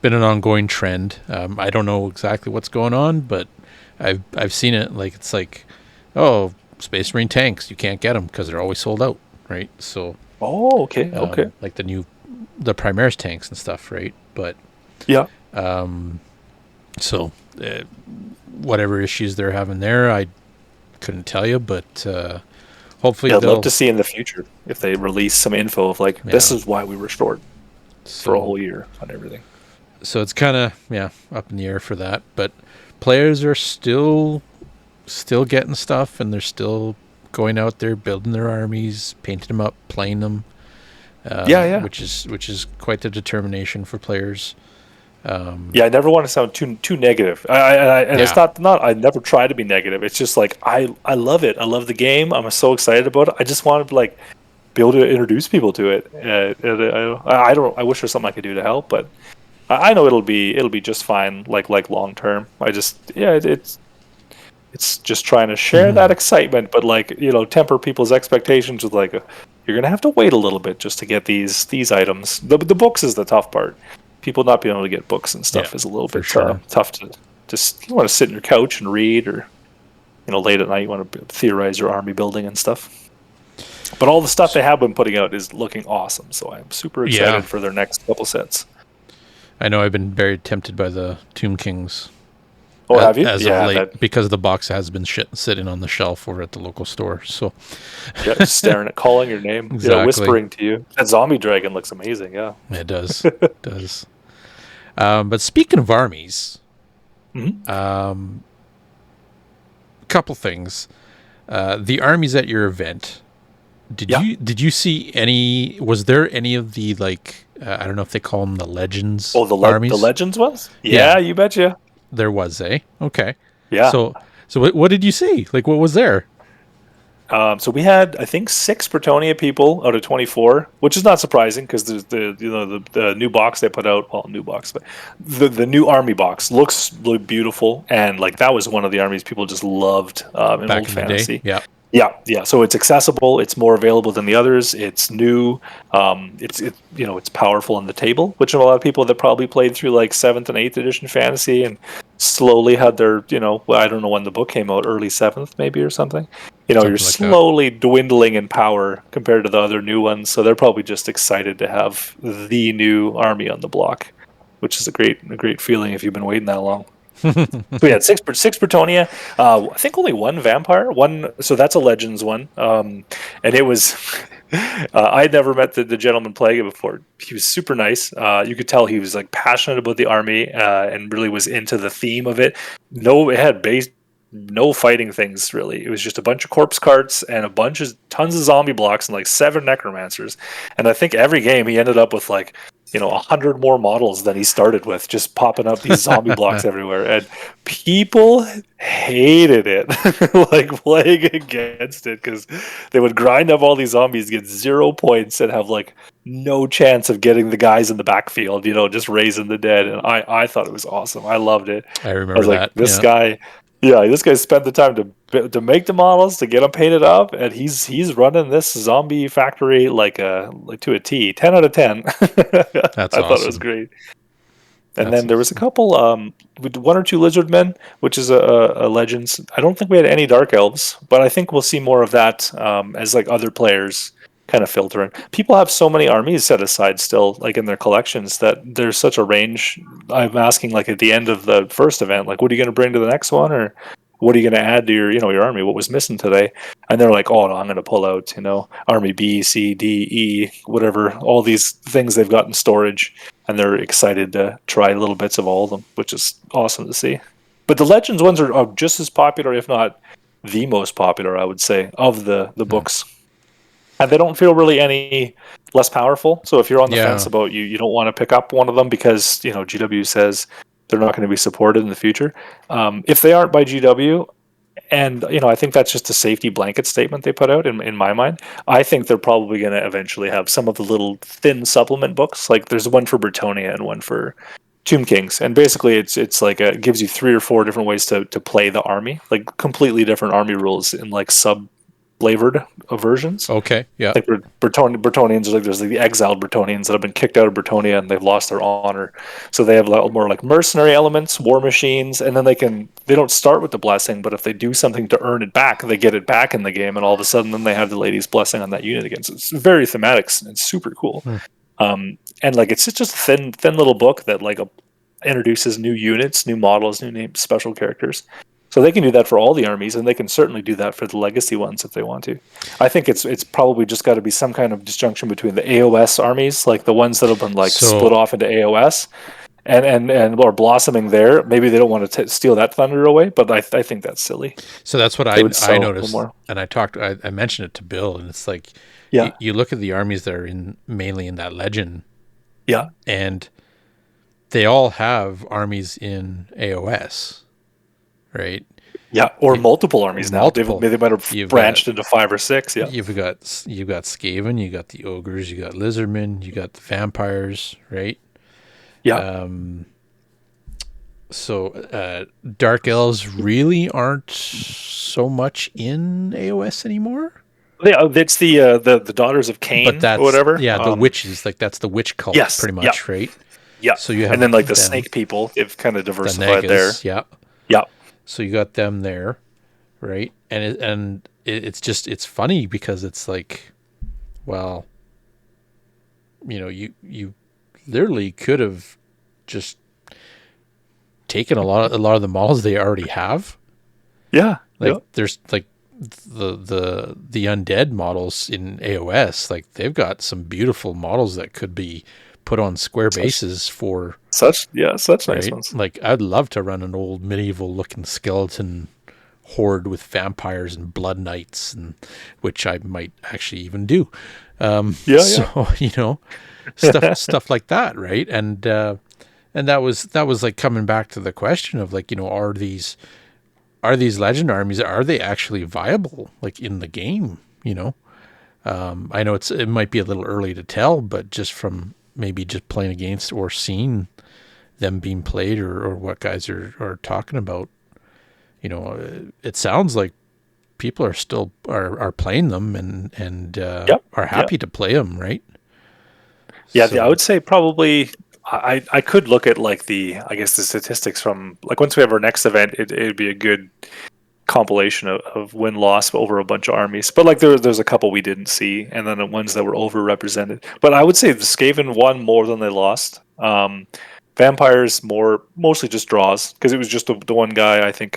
been an ongoing trend. I don't know exactly what's going on, but I've seen it. Like it's like, oh, Space Marine tanks, you can't get them because they're always sold out, right? So. Oh, okay. Like the Primaris tanks and stuff, right? But yeah. So whatever issues they're having there, I couldn't tell you, but hopefully I'd love to see in the future if they release some info of like this is why we were short for a whole year on everything. So it's kind of up in the air for that, but players are still getting stuff, and they're still going out there building their armies, painting them up, playing them. Which is quite the determination for players. I never want to sound too negative. It's not. I never try to be negative. It's just like I love it. I love the game. I'm so excited about it. I just want to like be able to introduce people to it. I wish there's something I could do to help, but I know it'll be just fine. Like long term. It's just trying to share that excitement, but like temper people's expectations with like you're gonna have to wait a little bit just to get these items. The books is the tough part. People not being able to get books and stuff is a little bit tough to just. You want to sit on your couch and read, or late at night you want to theorize your army building and stuff. But all the stuff they have been putting out is looking awesome, so I'm super excited for their next couple sets. I know I've been very tempted by the Tomb Kings. Oh, have you? As of late, because the box has been sitting on the shelf over at the local store. So, staring at, calling your name, exactly. Whispering to you. That zombie dragon looks amazing. Yeah, it does. It does. But speaking of armies, couple things. The armies at your event. Did you see any? Was there any of the like? I don't know if they call them the legends. Oh, the armies? The legends ones. Yeah, you betcha. There was, okay. Yeah. So what did you see? Like, what was there? So we had, I think, 6 Bretonnia people out of 24, which is not surprising because there's the new box they put out. Well, new box, but the new army box looks really beautiful, and like that was one of the armies people just loved in Back Old in Fantasy. The day. Yeah. So it's accessible. It's more available than the others. It's new. It's powerful on the table, which a lot of people that probably played through like 7th and 8th edition Fantasy and slowly had their, I don't know when the book came out, early 7th maybe or something. You're like slowly dwindling in power compared to the other new ones. So they're probably just excited to have the new army on the block, which is a great feeling if you've been waiting that long. So we had 6 Bretonnia. I think only 1 vampire. So that's a Legends one. And it was. I'd never met the gentleman playing it before. He was super nice. You could tell he was like passionate about the army and really was into the theme of it. It had no fighting things really. It was just a bunch of corpse carts and tons of zombie blocks and like 7 necromancers. And I think every game he ended up with like 100 more models than he started with, just popping up these zombie blocks everywhere, and people hated it, like playing against it, because they would grind up all these zombies, get 0 points, and have like no chance of getting the guys in the backfield, just raising the dead. And I thought it was awesome. I loved it. I I remember was like, that. this Yeah. guy. Yeah, this guy spent the time to make the models, to get them painted up, and he's running this zombie factory like to a T. 10 out of 10. That's I thought it was awesome. great. And That's then there was a awesome. couple, with one or two lizard men, which is a legends. I don't think we had any dark elves, but I think we'll see more of that as like other players kind of filter in. People have so many armies set aside still, like in their collections, that there's such a range. I'm asking, like at the end of the first event, like, what are you going to bring to the next one, or what are you going to add to your army? What was missing today? And they're like, oh no, I'm going to pull out army B, C, D, E, whatever, all these things they've got in storage, and they're excited to try little bits of all of them, which is awesome to see. But the Legends ones are just as popular, if not the most popular, I would say, of the books. And they don't feel really any less powerful. So if you're on the Yeah. fence about you don't want to pick up one of them because GW says they're not going to be supported in the future. If they aren't by GW, and I think that's just a safety blanket statement they put out in my mind. I think they're probably going to eventually have some of the little thin supplement books. Like there's one for Bretonnia and one for Tomb Kings, and basically it's like it gives you 3 or 4 different ways to play the army, like completely different army rules in like sub flavored versions. Okay. Yeah. Like Bretonians, like there's like the exiled Bretonians that have been kicked out of Bretonia and they've lost their honor, so they have a lot more like mercenary elements, war machines, and then they don't start with the blessing, but if they do something to earn it back, they get it back in the game, and all of a sudden then they have the lady's blessing on that unit again. So it's very thematic and super cool. And like it's just a thin little book that like introduces new units, new models, new names, special characters. So they can do that for all the armies, and they can certainly do that for the legacy ones if they want to. I think it's probably just got to be some kind of disjunction between the AOS armies, like the ones that have been like split off into AOS, and are blossoming there. Maybe they don't want to steal that thunder away, but I think that's silly. So that's what I noticed, more. and I mentioned it to Bill, and it's like, Yeah, you look at the armies that are mainly in that legend, yeah, and they all have armies in AOS, right? yeah, or multiple armies now. They might have branched into 5 or 6. Yeah, you've got Skaven, you got the ogres, you got lizardmen, you got the vampires, right? yeah. So dark elves really aren't so much in AOS anymore. Yeah, it's the daughters of Cain, But that's or whatever. the witches, like that's the witch cult, Yes, pretty much, right? Yeah. So you have, and then like the them, snake people, they've kind of the diversified Nagas, there. yeah. Yeah. So you got them there, right? And it's funny because it's like, well, you literally could have just taken a lot of the models they already have. Yeah. Like there's like the undead models in AOS, like they've got some beautiful models that could be put on square bases for such nice ones. Like I'd love to run an old medieval looking skeleton horde with vampires and blood knights, and which I might actually even do. Stuff like that, right? And that was like coming back to the question of like, are these legend armies, are they actually viable like in the game? I know it might be a little early to tell, but just from maybe just playing against or seeing them being played or what guys are talking about, it sounds like people are still are playing them and are happy to play them, right? Yeah, I would say probably I could look at like the statistics from like once we have our next event, it'd be a good compilation of win-loss over a bunch of armies. But like there's a couple we didn't see, and then the ones that were overrepresented. But I would say the Skaven won more than they lost. Vampires mostly just draws, because it was just the one guy, I think,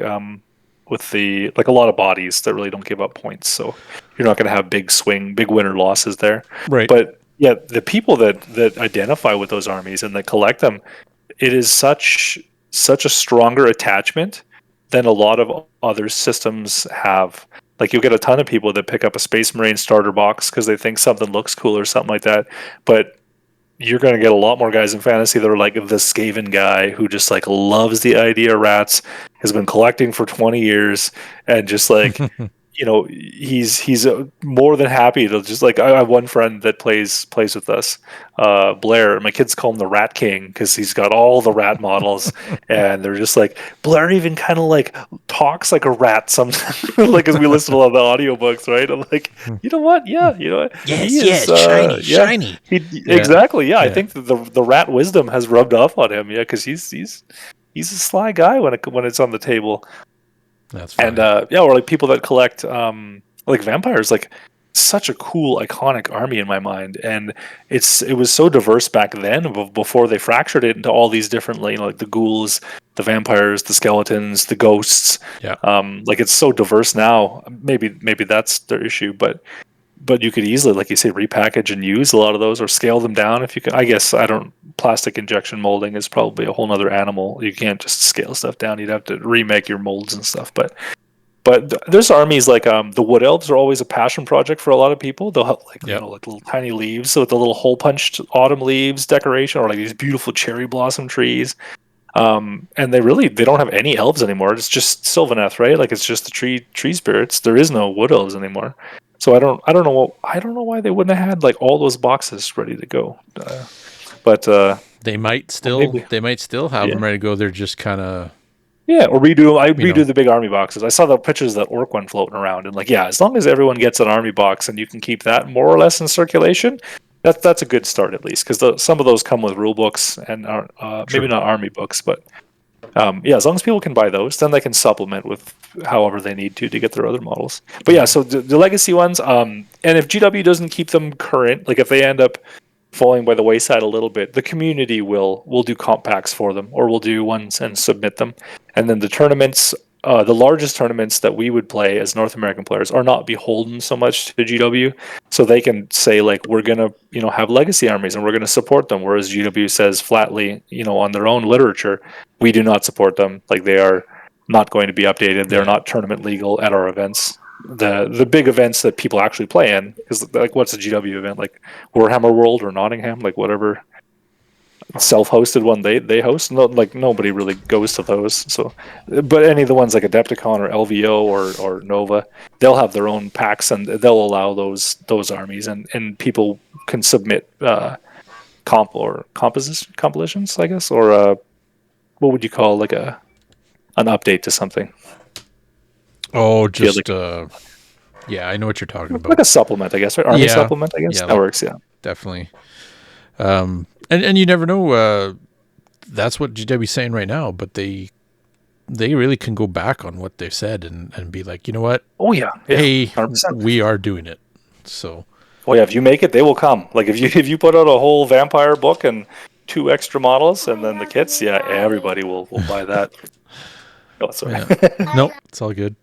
with the like a lot of bodies that really don't give up points. So you're not going to have big win or losses there. Right. But yeah, the people that identify with those armies and that collect them, it is such a stronger attachment than a lot of other systems have. Like you'll get a ton of people that pick up a Space Marine starter box because they think something looks cool or something like that. But you're going to get a lot more guys in fantasy that are like the Skaven guy who just like loves the idea of rats, has been collecting for 20 years, and just like, he's more than happy to just like, I have one friend that plays with us, Blair. My kids call him the Rat King because he's got all the rat models, and they're just like, Blair even kind of like talks like a rat sometimes, like as we listen to a lot of the audiobooks, right? I'm like, you know what? Yeah, he is, shiny, yeah, shiny. exactly. Yeah, I think that the rat wisdom has rubbed off on him. Yeah, because he's a sly guy when it's on the table. That's funny. And or like people that collect like vampires, like such a cool iconic army in my mind, and it was so diverse back then before they fractured it into all these different, like the ghouls, the vampires, the skeletons, the ghosts. Yeah. Like it's so diverse now. Maybe that's their issue, but you could easily, like you say, repackage and use a lot of those or scale them down if you can. I guess plastic injection molding is probably a whole nother animal. You can't just scale stuff down. You'd have to remake your molds and stuff. But there's armies like the Wood Elves are always a passion project for a lot of people. They'll have like like little tiny leaves with the little hole punched autumn leaves decoration, or like these beautiful cherry blossom trees. And they don't have any elves anymore. It's just Sylvaneth, right? Like it's just the tree spirits. There is no Wood Elves anymore. So I don't know why they wouldn't have had like all those boxes ready to go. But they might still have them ready to go. They're just kind of or redo the big army boxes. I saw the pictures of that orc one floating around, and like as long as everyone gets an army box and you can keep that more or less in circulation, that's a good start at least, because some of those come with rule books and maybe not army books, but as long as people can buy those, then they can supplement with however they need to get their other models. But so the legacy ones, and if GW doesn't keep them current, like if they end up falling by the wayside a little bit, the community will do comp packs for them, or we'll do ones and submit them. And then the tournaments, the largest tournaments that we would play as North American players are not beholden so much to GW, so they can say like, we're gonna have legacy armies and we're gonna support them, whereas GW says flatly, on their own literature, we do not support them. Like they are not going to be updated. They're not tournament legal at our events. The big events that people actually play in, because like what's a GW event, like Warhammer World or Nottingham, like whatever self-hosted one they host, nobody really goes to those. So but any of the ones like Adepticon or LVO or Nova, they'll have their own packs and they'll allow those armies, and people can submit compilations, I guess, or what would you call like an update to something? Oh, just I know what you're talking about. Like a supplement, I guess, right? Army supplement, I guess. Yeah, that works, yeah. Definitely. And you never know, that's what GW's saying right now, but they really can go back on what they've said and be like, you know what? Oh yeah. Hey, 100%. we are doing it. So if you make it, they will come. Like if you put out a whole vampire book and 2 extra models and then the kits, everybody will buy that. Oh, sorry. No, it's all good.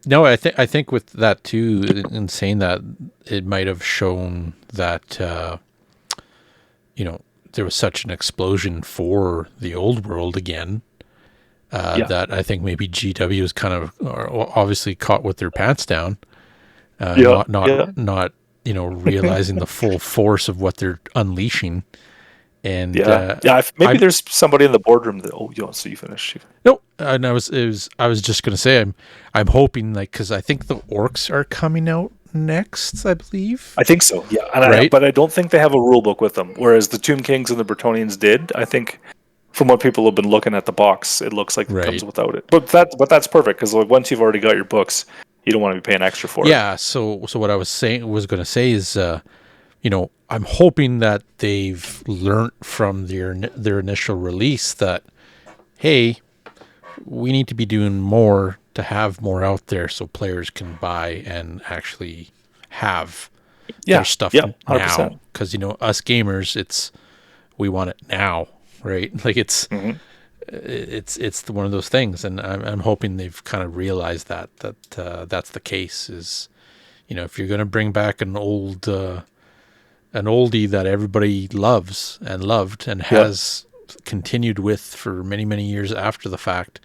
No, I think with that too, in saying that, it might have shown that there was such an explosion for the old world again, that I think maybe GW is kind of obviously caught with their pants down, not realizing the full force of what they're unleashing. And maybe there's somebody in the boardroom that so you finish. No, and I was just gonna say I'm hoping, like, because I think the orcs are coming out next, I believe. I think so, yeah. But I don't think they have a rule book with them, whereas the Tomb Kings and the Bretonnians did. I think from what people have been looking at the box, it looks like it comes without it. But that's perfect, because like, once you've already got your books, you don't want to be paying extra for it. Yeah. So what I was going to say is, I'm hoping that they've learned from their initial release that, hey, we need to be doing more to have more out there so players can buy and actually have their stuff now. 100%. Because us gamers, we want it now, right? Like it's one of those things, and I'm hoping they've kind of realized that that's the case. Is if you're going to bring back an oldie that everybody loves and loved and has continued with for many, many years after the fact,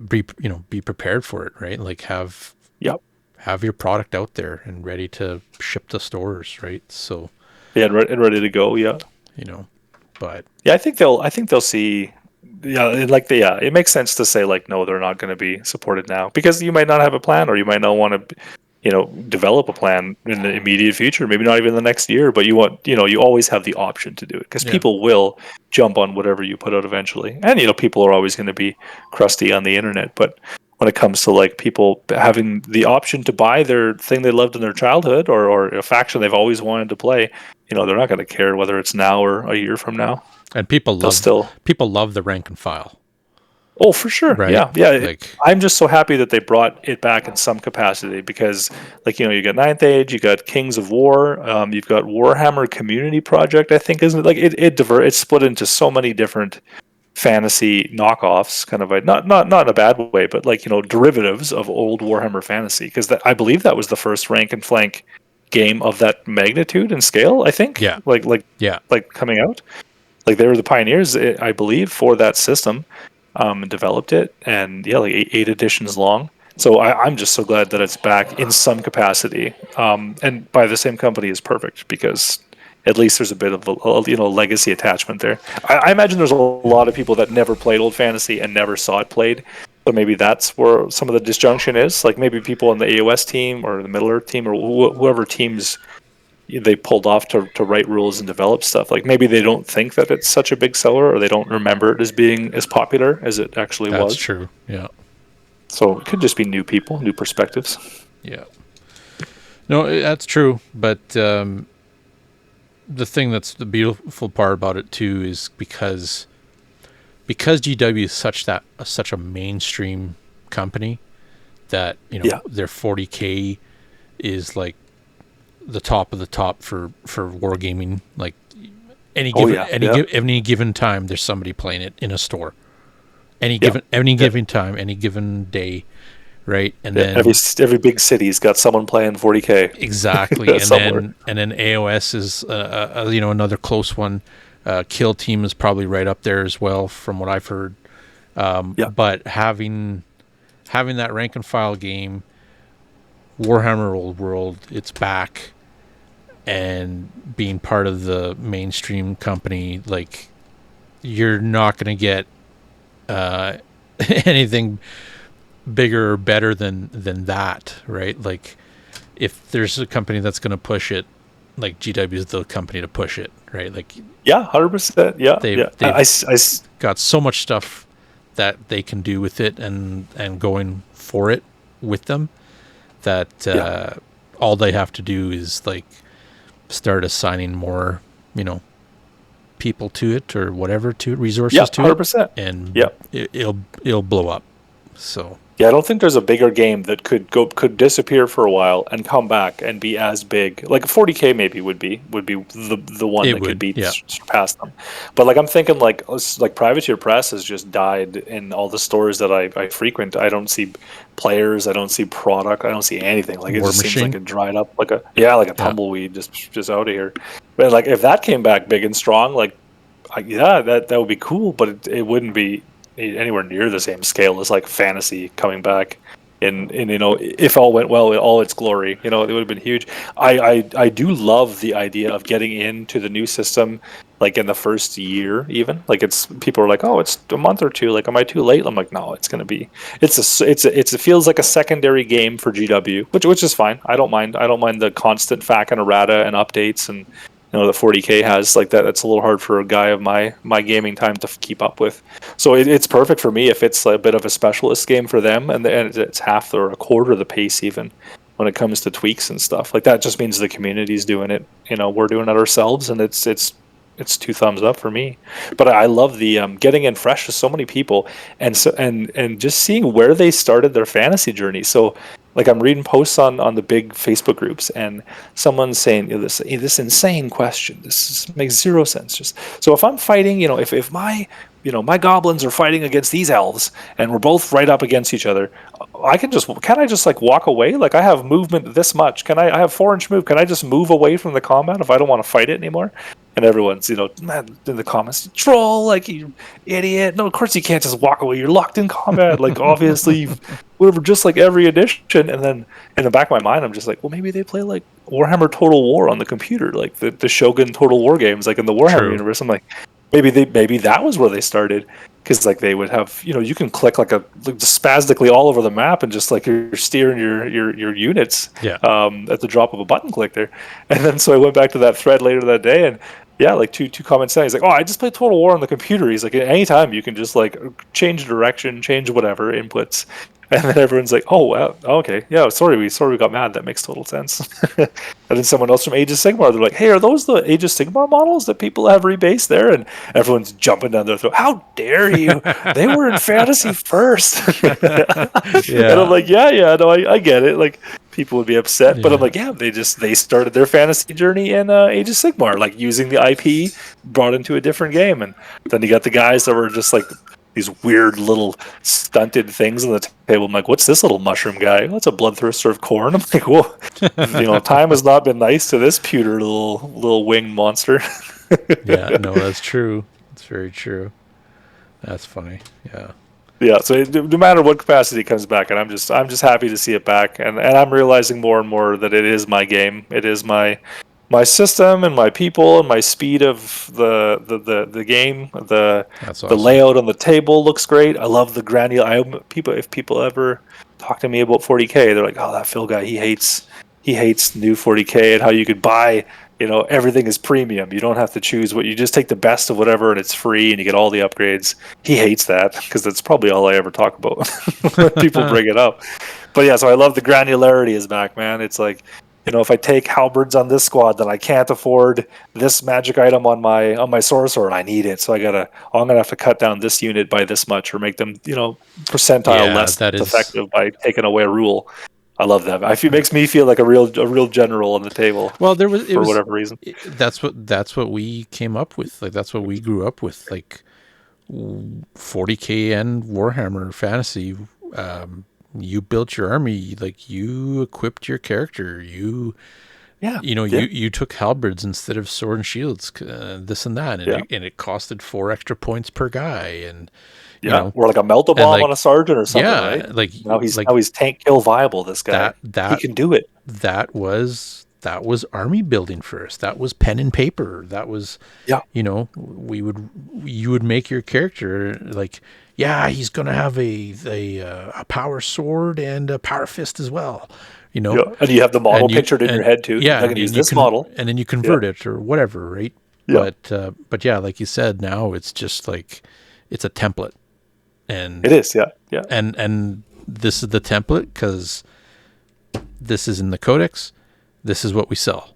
be prepared for it, right? Like have your product out there and ready to ship to stores, right? So Yeah, and ready to go. Yeah. You know, but Yeah, I think they'll see. Yeah, it makes sense to say like, no, they're not going to be supported now because you might not have a plan, or you might not want to, develop a plan in the immediate future. Maybe not even the next year, but you always have the option to do it because people will jump on whatever you put out eventually, and people are always going to be crusty on the internet. But when it comes to like people having the option to buy their thing they loved in their childhood, or a faction they've always wanted to play, they're not going to care whether it's now or a year from now. And people love the rank and file. Oh, for sure. Right. Yeah. Like, I'm just so happy that they brought it back in some capacity because, like, you got Ninth Age, you got Kings of War, you've got Warhammer Community Project. I think isn't it? Like it's split into so many different fantasy knockoffs, kind of not in a bad way, but like derivatives of old Warhammer fantasy. Because I believe that was the first rank and flank game of that magnitude and scale. I think. Yeah. Like coming out. Like they were the pioneers, I believe, for that system. Developed it, and like eight editions long. So I'm just so glad that it's back in some capacity, and by the same company is perfect because at least there's a bit of a legacy attachment there. I imagine there's a lot of people that never played Old Fantasy and never saw it played, so maybe that's where some of the disjunction is. Like maybe people on the AOS team or the Middle Earth team or whoever teams they pulled off to write rules and develop stuff. Like maybe they don't think that it's such a big seller, or they don't remember it as being as popular as it actually was. That's true. Yeah. So it could just be new people, new perspectives. Yeah. No, that's true. But the thing that's the beautiful part about it too is because GW is such a mainstream company that their 40K is like the top of the top for wargaming. Like any given time, there's somebody playing it in a store. Any given time, any given day, right? And then every big city's got someone playing 40K. Exactly, and then AOS is another close one. Kill Team is probably right up there as well, from what I've heard. But having that rank and file game, Warhammer Old World, it's back. And being part of the mainstream company, like you're not going to get anything bigger or better than that, right? Like if there's a company that's going to push it, like GW is the company to push it, right? Like 100%. Yeah, they've got so much stuff that they can do with it and going for it with them that all they have to do is like start assigning more, people to it or whatever to it, resources to 100%. It, and it'll blow up. So I don't think there's a bigger game that could disappear for a while and come back and be as big. Like 40K maybe would be the one that could surpass them. But like I'm thinking like Privateer Press has just died in all the stores that I frequent. I don't see players, I don't see product, I don't see anything. Like it just seems like it dried up like a tumbleweed just out of here. But like if that came back big and strong, like that would be cool, but it wouldn't be anywhere near the same scale as like fantasy coming back in if all went well in all its glory. It would have been huge. I do love the idea of getting into the new system like in the first year, even like people are like, oh, it's a month or two, like am I too late? I'm like, no, it's gonna be it feels like a secondary game for GW, which is fine. I don't mind the constant FAQ and errata and updates, and the 40K has like that. That's a little hard for a guy of my gaming time to keep up with. So it's perfect for me if it's a bit of a specialist game for them, and it's half or a quarter of the pace even when it comes to tweaks and stuff. Like that just means the community's doing it. We're doing it ourselves, and it's 2 thumbs up for me. But I love the getting in fresh with so many people, and just seeing where they started their fantasy journey. So like I'm reading posts on the big Facebook groups, and someone's saying this insane question. This makes zero sense. Just so if I'm fighting, if my my goblins are fighting against these elves, and we're both right up against each other, can I just like walk away? Like I have movement this much. I have 4-inch move? Can I just move away from the combat if I don't want to fight it anymore? And everyone's, man, in the comments, troll, like, you idiot. No, of course you can't just walk away. You're locked in combat. Like, obviously, whatever, just like every edition. And then in the back of my mind, I'm just like, well, maybe they play like Warhammer Total War on the computer, like the Shogun Total War games, like in the Warhammer universe. I'm like, maybe that was where they started, because like they would have, you can click like spastically all over the map and just like you're steering your units at the drop of a button click there. And then so I went back to that thread later that day, and yeah, like two comments saying, he's like, oh, I just played Total War on the computer. He's like, at any time you can just like change direction, change whatever inputs. And then everyone's like, oh, well, okay, yeah, sorry we got mad. That makes total sense. And then someone else from Age of Sigmar, they're like, hey, are those the Age of Sigmar models that people have rebased there? And everyone's jumping down their throat. How dare you? They were in fantasy first. And I'm like, yeah, no, I get it. Like, people would be upset, but I'm like, yeah, they started their fantasy journey in Age of Sigmar, like using the IP brought into a different game. And then you got the guys that were just like these weird little stunted things on the table. I'm like, what's this little mushroom guy? Oh, that's a bloodthirster of corn. I'm like, whoa, time has not been nice to this pewter little winged monster. Yeah, no, that's true. It's very true. That's funny. Yeah. Yeah, so no matter what capacity it comes back, and I'm just happy to see it back, and I'm realizing more and more that it is my game. It is my system and my people and my speed of the game. That's awesome. The layout on the table looks great. I love the granular. If people ever talk to me about 40K, they're like, oh, that Phil guy, he hates new 40K and how you could buy. Everything is premium. You don't have to choose you just take the best of whatever and it's free and you get all the upgrades. He hates that because that's probably all I ever talk about when people bring it up. But yeah, so I love the granularity is back, man. It's like, if I take halberds on this squad, then I can't afford this magic item on my sorcerer and I need it. So I'm going to have to cut down this unit by this much or make them, percentile less effective by taking away a rule. I love that. It makes me feel like a real general on the table. Well, whatever reason. That's what we came up with. Like that's what we grew up with. Like 40K and Warhammer Fantasy. You built your army. Like you equipped your character. You took halberds instead of sword and shields. This and that, and it costed 4 extra points per guy. And or like a melt-a-bomb on a sergeant or something, right? Like now he's tank kill viable. This guy, he can do it. That was army building first. That was pen and paper. That was you would make your character like he's gonna have a power sword and a power fist as well. And you have the model pictured in your head too. Yeah, I can use this model, and then you convert it or whatever, right? Yeah. But yeah, like you said, now it's just like it's a template. And it is, yeah. And this is the template because this is in the codex. This is what we sell.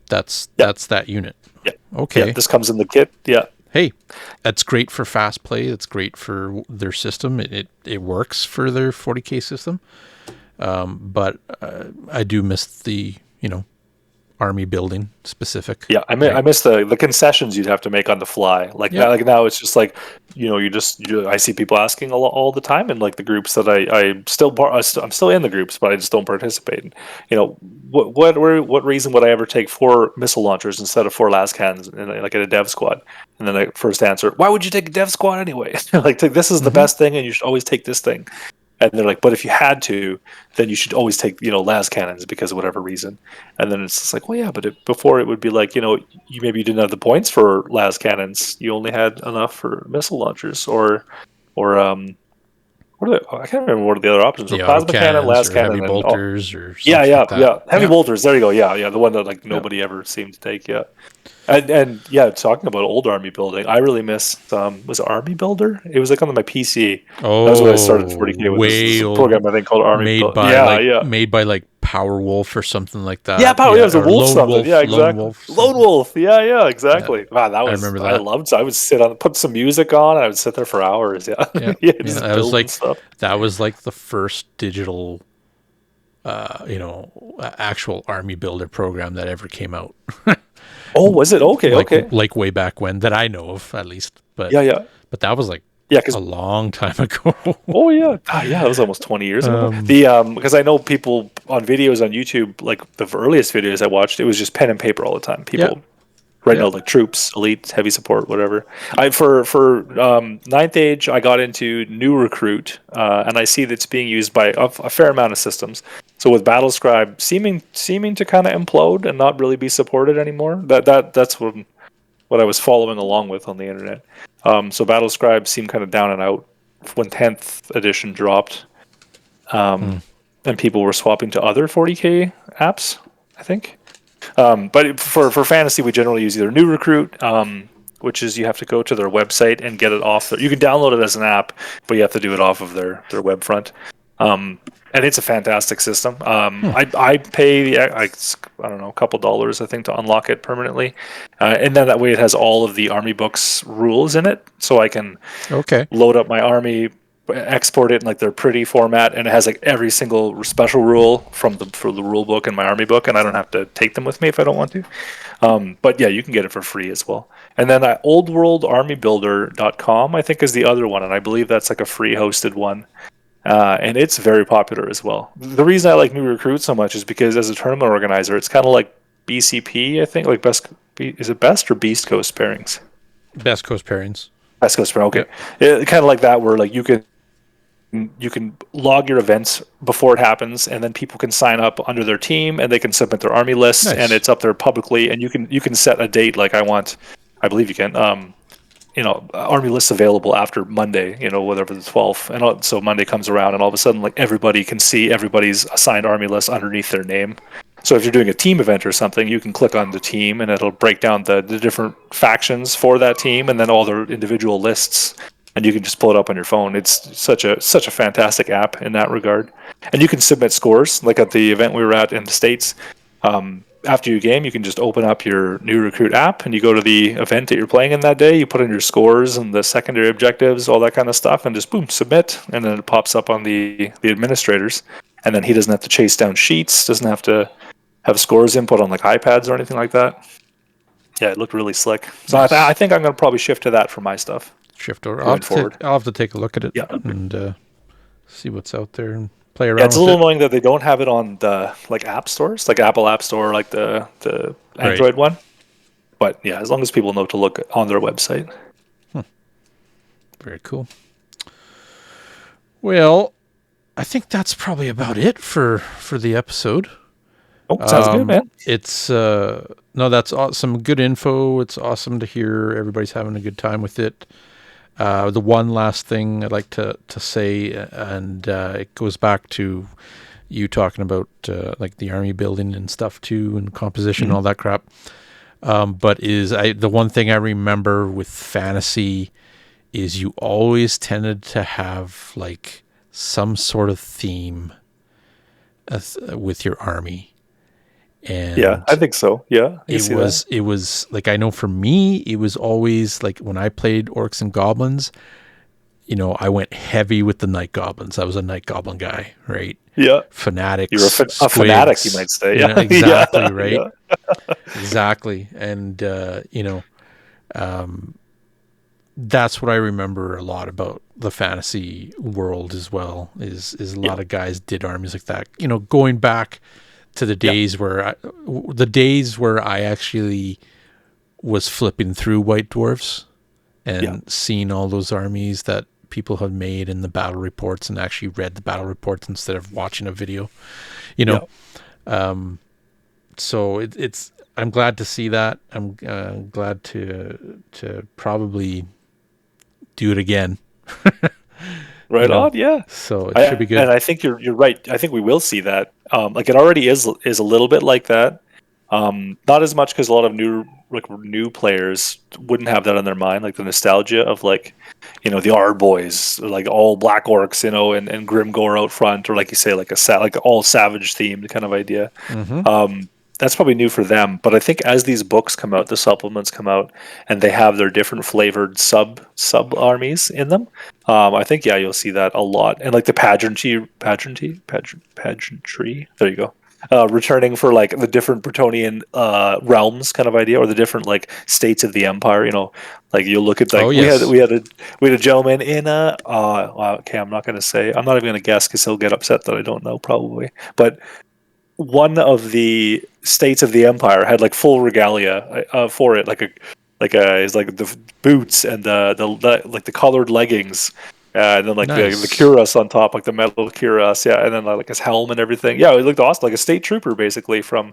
That's that unit. Yeah. Okay. Yeah, this comes in the kit. Yeah. Hey, that's great for fast play. That's great for their system. It works for their 40K system. But I do miss the army building specific. Yeah, I miss the concessions you'd have to make on the fly. Now it's just like I see people asking all the time in like the groups that I'm still in the groups, but I just don't participate. What reason would I ever take 4 missile launchers instead of 4 las cannons in a dev squad? And then the first answer, why would you take a dev squad anyway? This is the best thing, and you should always take this thing. And they're like, but if you had to, then you should always take, las cannons because of whatever reason. And then it's just like, well, yeah, but before it would be like, you didn't have the points for las cannons. You only had enough for missile launchers or I can't remember what are the other options. Yeah, plasma cannon, las cannon, heavy bolters, or heavy bolters. There you go. Yeah, the one that nobody ever seemed to take. Yeah. And talking about old army building, I really miss was it Army Builder? It was like on my PC. Oh, that was when I started 40K with this program I think called Army Builder. Made by like Power Wolf or something like that. Yeah, it was a wolf something. Wolf, yeah, exactly. Lone Wolf. Yeah, exactly. Yeah. Wow, I remember that. I loved. I would put some music on, and I would sit there for hours. Yeah, that was like the first digital, actual army builder program that ever came out. Oh, was it? Okay. Like way back when, that I know of, at least. But But that was like a long time ago. Oh yeah, it was almost 20 years ago. Because I know people on videos on YouTube, like the earliest videos I watched, it was just pen and paper all the time. People writing out like troops, elite, heavy support, whatever. For Ninth Age, I got into New Recruit, and I see that it's being used by a fair amount of systems. So with Battlescribe seeming to kind of implode and not really be supported anymore, that's what I was following along with on the internet. So Battlescribe seemed kind of down and out when 10th edition dropped, and people were swapping to other 40k apps, I think. But for fantasy, we generally use either New Recruit, which is you have to go to their website and get it off. You can download it as an app, but you have to do it off of their web front. And it's a fantastic system. I pay I don't know, a couple dollars I think to unlock it permanently, and then that way it has all of the army books rules in it, so I can load up my army, export it in like their pretty format, and it has like every single special rule for the rule book and my army book, and I don't have to take them with me if I don't want to. But yeah, you can get it for free as well. And then oldworldarmybuilder.com I think is the other one, and I believe that's like a free hosted one. And it's very popular as well. The reason I like New Recruit so much is because as a tournament organizer, it's kind of like BCP, I think, like is it Best or Beast Coast pairings? Best Coast pairings. Best Coast pairings, okay. Yeah. Kind of like that, where like you can log your events before it happens, and then people can sign up under their team, and they can submit their army lists, and it's up there publicly, and you can set a date like I believe you can. Army lists available after Monday, whatever the 12th. And so Monday comes around and all of a sudden, like everybody can see everybody's assigned army list underneath their name. So if you're doing a team event or something, you can click on the team and it'll break down the different factions for that team and then all their individual lists. And you can just pull it up on your phone. It's such a fantastic app in that regard. And you can submit scores, like at the event we were at in the States. After your game, you can just open up your New Recruit app and you go to the event that you're playing in that day. You put in your scores and the secondary objectives, all that kind of stuff, and just boom, submit. And then it pops up on the administrators. And then he doesn't have to chase down sheets, doesn't have to have scores input on like iPads or anything like that. Yeah, it looked really slick. So I think I'm going to probably shift to that for my stuff. Shift over. I'll have to take a look at it and see what's out there and play around. Yeah, it's a little annoying that they don't have it on the like app stores, like Apple App Store, like the Android one. But yeah, as long as people know to look on their website. Very cool. Well, I think that's probably about it for the episode. Oh, sounds good, man. It's that's awesome. Good info. It's awesome to hear everybody's having a good time with it. The one last thing I'd like to say, and it goes back to you talking about like the army building and stuff too, and composition and all that crap. But the one thing I remember with fantasy is you always tended to have like some sort of theme with your army. And yeah, I think so. Yeah, it was like, I know for me, it was always like when I played Orcs and Goblins, I went heavy with the Night Goblins. I was a Night Goblin guy, right? Yeah. Fanatics. You're a fanatic, you might say. Yeah, exactly, yeah. Right? Yeah. Exactly. And, that's what I remember a lot about the fantasy world as well, is a lot of guys did armies like that. Going back to the days where I actually was flipping through White Dwarfs and seeing all those armies that people had made in the battle reports, and actually read the battle reports instead of watching a video, so it's I'm glad to see that. I'm glad to probably do it again. Right on, yeah. So it should be good. And I think you're right. I think we will see that. Like it already is a little bit like that. Not as much because a lot of new players wouldn't have that on their mind, like the nostalgia of like, the Ard boys, like all black orcs, and Grimgore out front, or like you say, like like all savage themed kind of idea. Mm-hmm. That's probably new for them, but I think as these books come out, the supplements come out, and they have their different flavored sub armies in them, I think you'll see that a lot, and like the pageantry. There you go. Returning for like the different Bretonian realms kind of idea, or the different like states of the empire. Like you look at like we had a gentleman in okay, I'm not going to say. I'm not even going to guess because he'll get upset that I don't know probably, but. One of the states of the empire had like full regalia for it, is like the boots and the like the colored leggings, And then like the Nice. cuirass on top, like the metal cuirass, yeah, and then like his helm and everything. Yeah, it looked awesome, like a state trooper basically from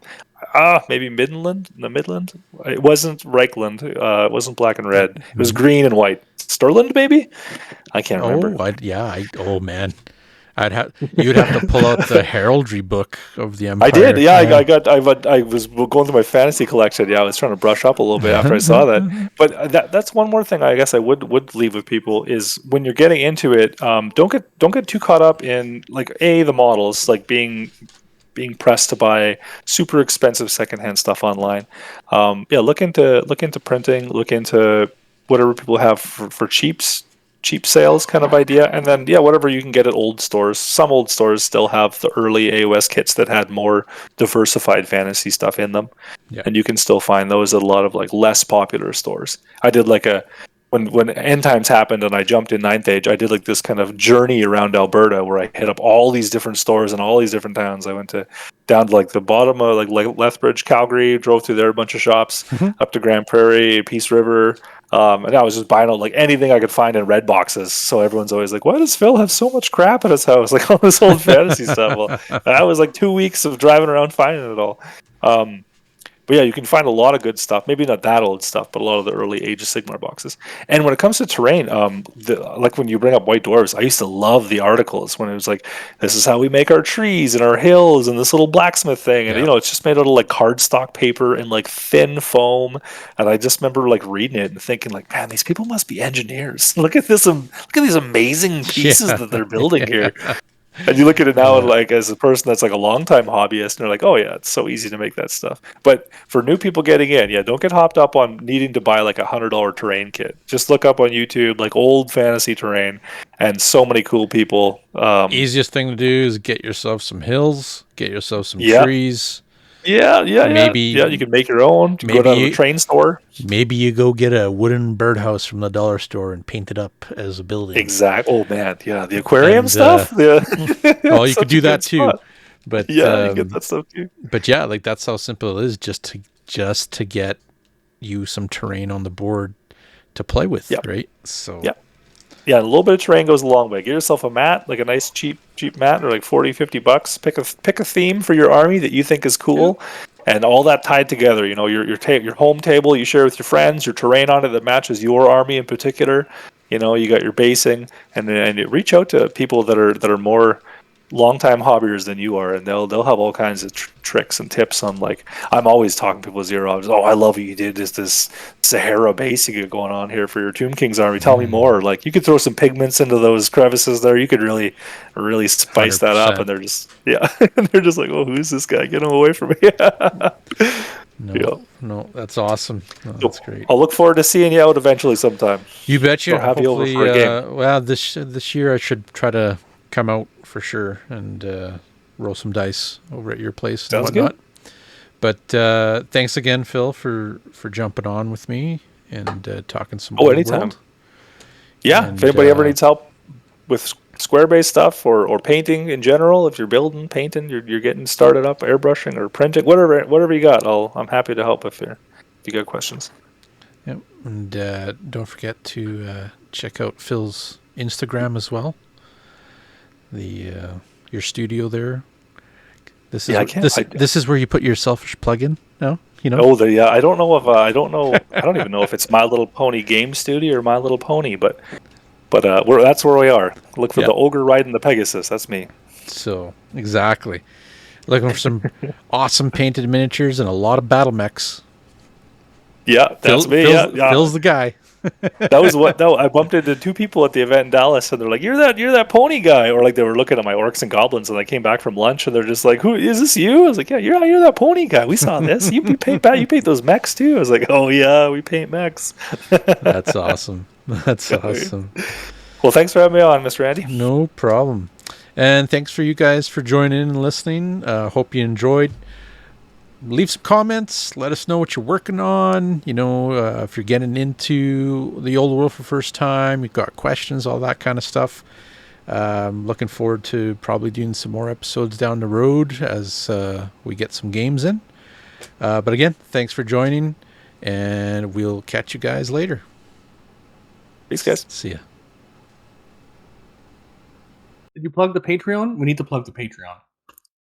maybe Midland. It wasn't Reichland. It wasn't black and red. It was green and white. Sterland, maybe. I can't remember. Oh man, you'd have to pull out the heraldry book of the I did, Empire. yeah. I was going through my fantasy collection. Yeah, I was trying to brush up a little bit after I saw that. But that's one more thing I guess I would leave with people is when you're getting into it, don't get too caught up in like the models, like being pressed to buy super expensive secondhand stuff online. Look into printing, look into whatever people have for cheap sales kind of idea, and then whatever you can get at old stores. Some old stores still have the early AOS kits that had more diversified fantasy stuff in them, and you can still find those at a lot of like less popular stores. I did like when end times happened and I jumped in Ninth Age, I did like this kind of journey around Alberta where I hit up all these different stores in all these different towns. I went down to like the bottom of like Lethbridge, Calgary, drove through there a bunch of shops, up to Grand Prairie, Peace River. And I was just buying out like anything I could find in red boxes. So everyone's always like, "Why does Phil have so much crap at his house? Like all this old fantasy stuff." Well, that was like 2 weeks of driving around finding it all. But yeah, you can find a lot of good stuff. Maybe not that old stuff, but a lot of the early Age of Sigmar boxes. And when it comes to terrain, like when you bring up White Dwarves, I used to love the articles when it was like, "This is how we make our trees and our hills and this little blacksmith thing." And it's just made out of like cardstock paper and like thin foam. And I just remember like reading it and thinking like, "Man, these people must be engineers. Look at this! Look at these amazing pieces that they're building here." And you look at it now, and like as a person that's like a longtime hobbyist, and they're like, "Oh yeah, it's so easy to make that stuff." But for new people getting in, don't get hopped up on needing to buy like $100 terrain kit. Just look up on YouTube like old fantasy terrain, and so many cool people. Easiest thing to do is get yourself some hills, get yourself some trees. Maybe you can make your own. Go down to the train store. Maybe you go get a wooden birdhouse from the dollar store and paint it up as a building. Exactly. Oh man, yeah, the aquarium stuff. Well, you could do that too. Spot. But you get that stuff too. But like that's how simple it is, just to get you some terrain on the board to play with, right? So a little bit of terrain goes a long way. Get yourself a mat, like a nice cheap mat, or like $40-$50. Pick a theme for your army that you think is cool, and all that tied together. Your home table you share with your friends, your terrain on it that matches your army in particular. You got your basing, and then you reach out to people that are more longtime hobbyers than you are, and they'll have all kinds of tricks and tips on like I'm always talking people's ear off. "Oh, I love what you did. This Sahara base you got going on here for your Tomb King's army. Tell me more." Like you could throw some pigments into those crevices there. You could really spice 100%. That up, and they're just they're just like, "Oh, who's this guy? Get him away from me." No, that's awesome. That's great. I'll look forward to seeing you out eventually sometime. You betcha. Or have you over for a game. Well, this year I should try to come out for sure and roll some dice over at your place. Sounds and whatnot. Good. But thanks again, Phil, for jumping on with me and talking some. Anytime. World. Yeah, and, if anybody ever needs help with square-based stuff or painting in general, if you're building, painting, you're getting started up, airbrushing or printing, whatever you got, I'm happy to help if you got questions. Yep, and don't forget to check out Phil's Instagram as well. Your studio there. This is where you put your selfish plug-in. No, I don't know if I don't even know if it's My Little Pony Game Studio or My Little Pony, but that's where we are. Look for the ogre riding the Pegasus. That's me. So exactly, looking for some awesome painted miniatures and a lot of battle mechs. Yeah, that's me. Phil's the guy. That was I bumped into two people at the event in Dallas, and they're like, "You're that pony guy," or like they were looking at my orcs and goblins, and I came back from lunch, and they're just like, "Who is this? You?" I was like, "Yeah, you're that pony guy. We saw this. You paint those mechs too." I was like, "Oh yeah, we paint mechs." That's awesome. That's awesome. Well, thanks for having me on, Mr. Andy. No problem. And thanks for you guys for joining and listening. Hope you enjoyed. Leave some comments. Let us know what you're working on. If you're getting into the old world for the first time, you've got questions, all that kind of stuff. Looking forward to probably doing some more episodes down the road as we get some games in. But again, thanks for joining, and we'll catch you guys later. Thanks, guys. See ya. Did you plug the Patreon? We need to plug the Patreon.